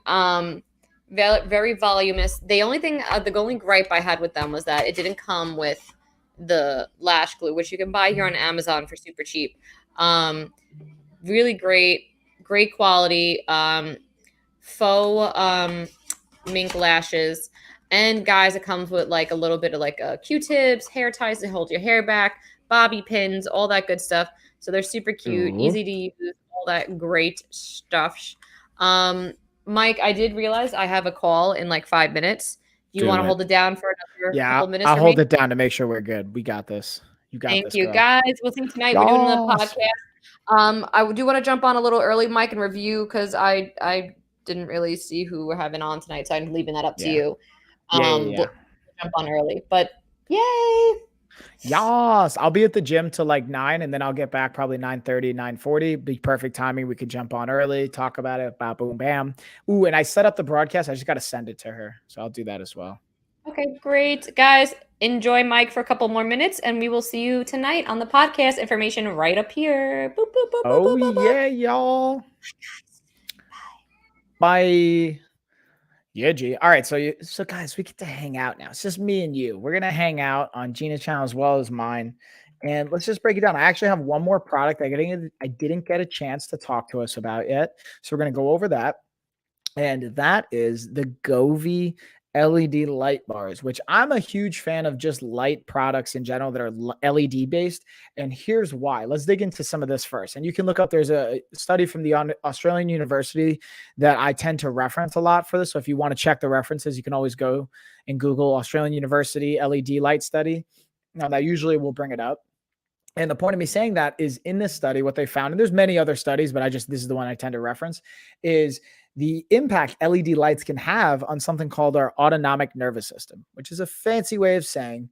Very voluminous. The only gripe I had with them was that it didn't come with the lash glue, which you can buy here on Amazon for super cheap. Really great quality. Faux mink lashes. And guys, it comes with like a little bit of like Q-tips, hair ties to hold your hair back, bobby pins, all that good stuff. So they're super cute, easy to use, all that great stuff. Mike, I did realize I have a call in like 5 minutes. Do you want to hold it down for another couple minutes? I'll hold it down to make sure we're good. We got this. You got this. Thank you, guys. We'll see tonight. We're doing the podcast. I do want to jump on a little early, Mike, and review because I didn't really see who we're having on tonight, so I'm leaving that up to you. We'll jump on early, but yay! Yes, I'll be at the gym till like 9, and then I'll get back probably 9:30, 9:40. Be perfect timing. We could jump on early, talk about it, boom, bam. Ooh, and I set up the broadcast. I just got to send it to her, so I'll do that as well. Okay, great, guys. Enjoy Mike for a couple more minutes, and we will see you tonight on the podcast. Information right up here. Boop, boop, boop, oh boop, boop, yeah, y'all. Bye. Yeah, G. All right, so guys, we get to hang out now. It's just me and you. We're gonna hang out on Gina's channel as well as mine, and let's just break it down. I actually have one more product I didn't get a chance to talk to us about yet, so we're gonna go over that, and that is the Govee LED light bars, which I'm a huge fan of just light products in general that are LED based. And here's why. Let's dig into some of this first. And you can look up, there's a study from the Australian University that I tend to reference a lot for this. So if you want to check the references, you can always go and Google Australian University LED light study. Now that usually will bring it up. And the point of me saying that is in this study, what they found, and there's many other studies, but this is the one I tend to reference, is the impact LED lights can have on something called our autonomic nervous system, which is a fancy way of saying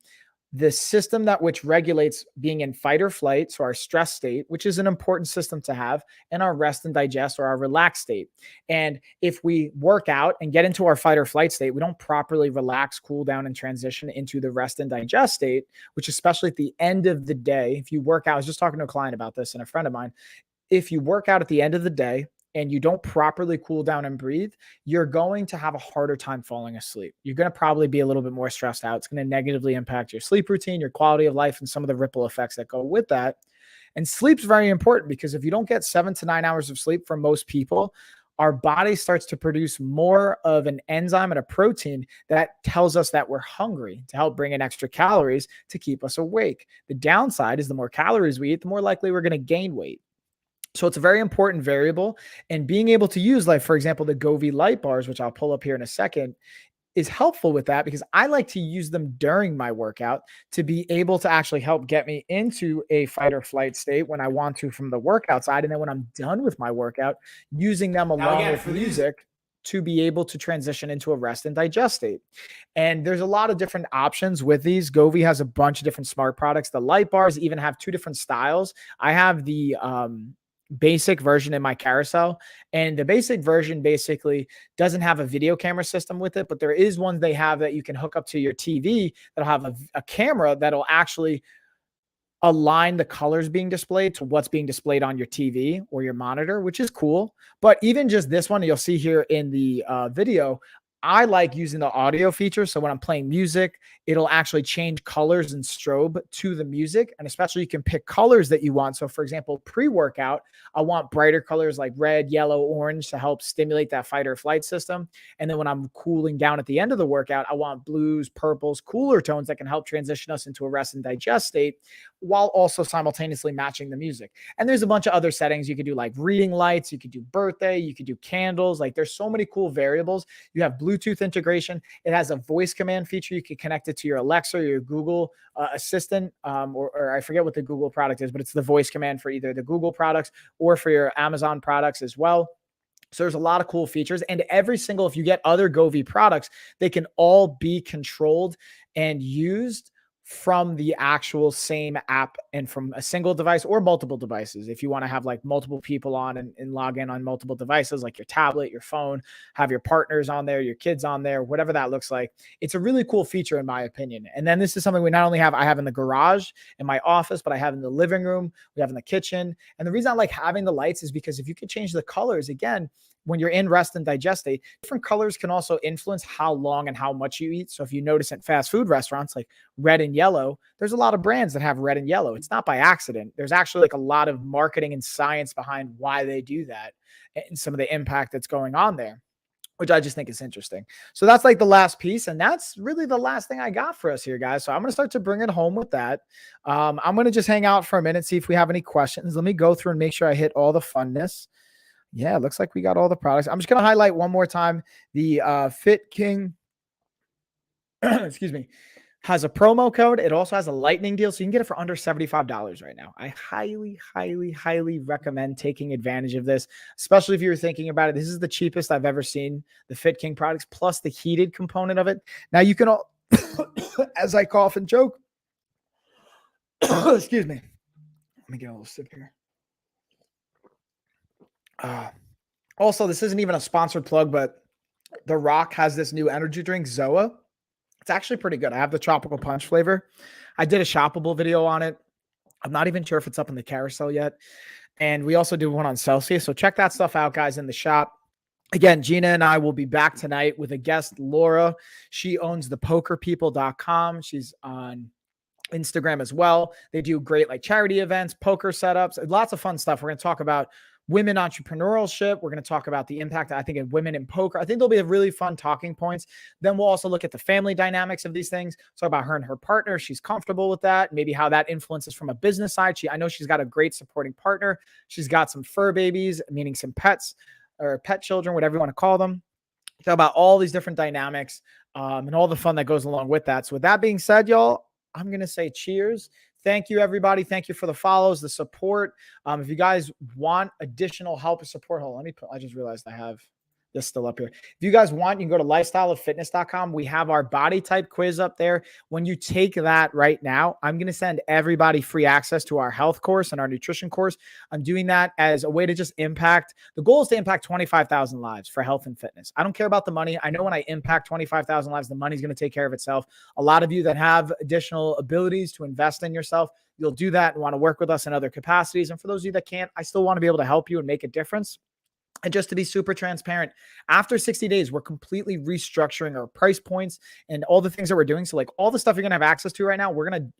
the system which regulates being in fight or flight, so our stress state, which is an important system to have, and our rest and digest, or our relaxed state. And if we work out and get into our fight or flight state, we don't properly relax, cool down, and transition into the rest and digest state, which especially at the end of the day, if you work out, I was just talking to a client about this and a friend of mine, if you work out at the end of the day, and you don't properly cool down and breathe, you're going to have a harder time falling asleep. You're going to probably be a little bit more stressed out. It's going to negatively impact your sleep routine, your quality of life, and some of the ripple effects that go with that. And sleep's very important because if you don't get 7 to 9 hours of sleep for most people, our body starts to produce more of an enzyme and a protein that tells us that we're hungry to help bring in extra calories to keep us awake. The downside is the more calories we eat, the more likely we're going to gain weight. So it's a very important variable, and being able to use, like, for example, the Govee light bars, which I'll pull up here in a second, is helpful with that because I like to use them during my workout to be able to actually help get me into a fight or flight state when I want to from the workout side. And then when I'm done with my workout, using them along with music to be able to transition into a rest and digest state. And there's a lot of different options with these. Govee has a bunch of different smart products. The light bars even have 2 different styles. I have the basic version in my carousel, and the basic version basically doesn't have a video camera system with it, but there is one they have that you can hook up to your TV that'll have a camera that'll actually align the colors being displayed to what's being displayed on your TV or your monitor, which is cool. But even just this one, you'll see here in the video, I like using the audio feature. So when I'm playing music, it'll actually change colors and strobe to the music. And especially you can pick colors that you want. So for example, pre-workout, I want brighter colors like red, yellow, orange to help stimulate that fight or flight system. And then when I'm cooling down at the end of the workout, I want blues, purples, cooler tones that can help transition us into a rest and digest state while also simultaneously matching the music. And there's a bunch of other settings. You could do like reading lights, you could do birthday, you could do candles. Like there's so many cool variables. You have blue Bluetooth integration. It has a voice command feature. You can connect it to your Alexa or your Google Assistant, or I forget what the Google product is, but it's the voice command for either the Google products or for your Amazon products as well. So there's a lot of cool features, and every single, if you get other Govee products, they can all be controlled and used from the actual same app and from a single device or multiple devices. If you want to have like multiple people on and log in on multiple devices, like your tablet, your phone, have your partners on there, your kids on there, whatever that looks like. It's a really cool feature in my opinion. And then this is something we not only have, I have in the garage, in my office, but I have in the living room, we have in the kitchen. And the reason I like having the lights is because if you can change the colors, again, when you're in rest and digest state, different colors can also influence how long and how much you eat. So if you notice at fast food restaurants, like red and yellow, there's a lot of brands that have red and yellow. It's not by accident. There's actually like a lot of marketing and science behind why they do that and some of the impact that's going on there, which I just think is interesting. So that's like the last piece. And that's really the last thing I got for us here, guys. So I'm going to start to bring it home with that. I'm going to just hang out for a minute, see if we have any questions. Let me go through and make sure I hit all the funness. Yeah, it looks like we got all the products. I'm just going to highlight one more time. The Fit King, excuse me, has a promo code. It also has a lightning deal, so you can get it for under $75 right now. I highly, highly, highly recommend taking advantage of this, especially if you're thinking about it. This is the cheapest I've ever seen the Fit King products, plus the heated component of it. Now you can all, as I cough and choke, excuse me. Let me get a little sip here. Also, this isn't even a sponsored plug, but The Rock has this new energy drink, Zoa. It's actually pretty good. I have the tropical punch flavor. I did a shoppable video on it. I'm not even sure if it's up in the carousel yet. And we also do one on Celsius. So check that stuff out, guys, in the shop. Again, Gina and I will be back tonight with a guest, Laura. She owns thepokerpeople.com. She's on Instagram as well. They do great like charity events, poker setups, lots of fun stuff. We're going to talk about women entrepreneurship. We're going to talk about the impact, I think, of women in poker. I think there'll be a really fun talking points. Then we'll also look at the family dynamics of these things. Talk about her and her partner. She's comfortable with that. Maybe how that influences from a business side. I know she's got a great supporting partner. She's got some fur babies, meaning some pets or pet children, whatever you want to call them. Talk about all these different dynamics and all the fun that goes along with that. So with that being said, y'all, I'm going to say cheers. Thank you, everybody. Thank you for the follows, the support. If you guys want additional help or support, hold on, I just realized I have this still up here. If you guys want, you can go to lifestyleoffitness.com. We have our body type quiz up there. When you take that right now, I'm going to send everybody free access to our health course and our nutrition course. I'm doing that as a way to just impact. The goal is to impact 25,000 lives for health and fitness. I don't care about the money. I know when I impact 25,000 lives, the money's going to take care of itself. A lot of you that have additional abilities to invest in yourself, you'll do that and want to work with us in other capacities. And for those of you that can't, I still want to be able to help you and make a difference. And just to be super transparent, after 60 days, we're completely restructuring our price points and all the things that we're doing. So like all the stuff you're going to have access to right now,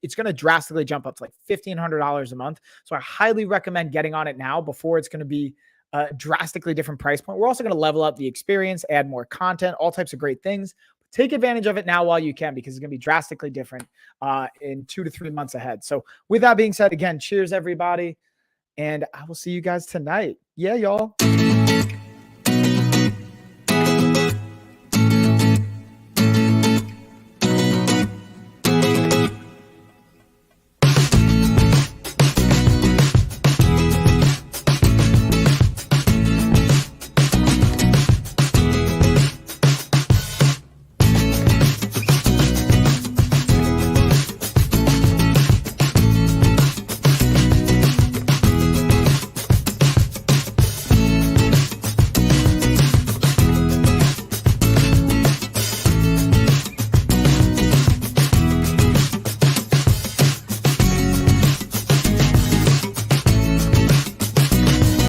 it's going to drastically jump up to like $1,500 a month. So I highly recommend getting on it now before it's going to be a drastically different price point. We're also going to level up the experience, add more content, all types of great things. Take advantage of it now while you can, because it's going to be drastically different in 2 to 3 months ahead. So with that being said, again, cheers everybody. And I will see you guys tonight. Yeah, y'all.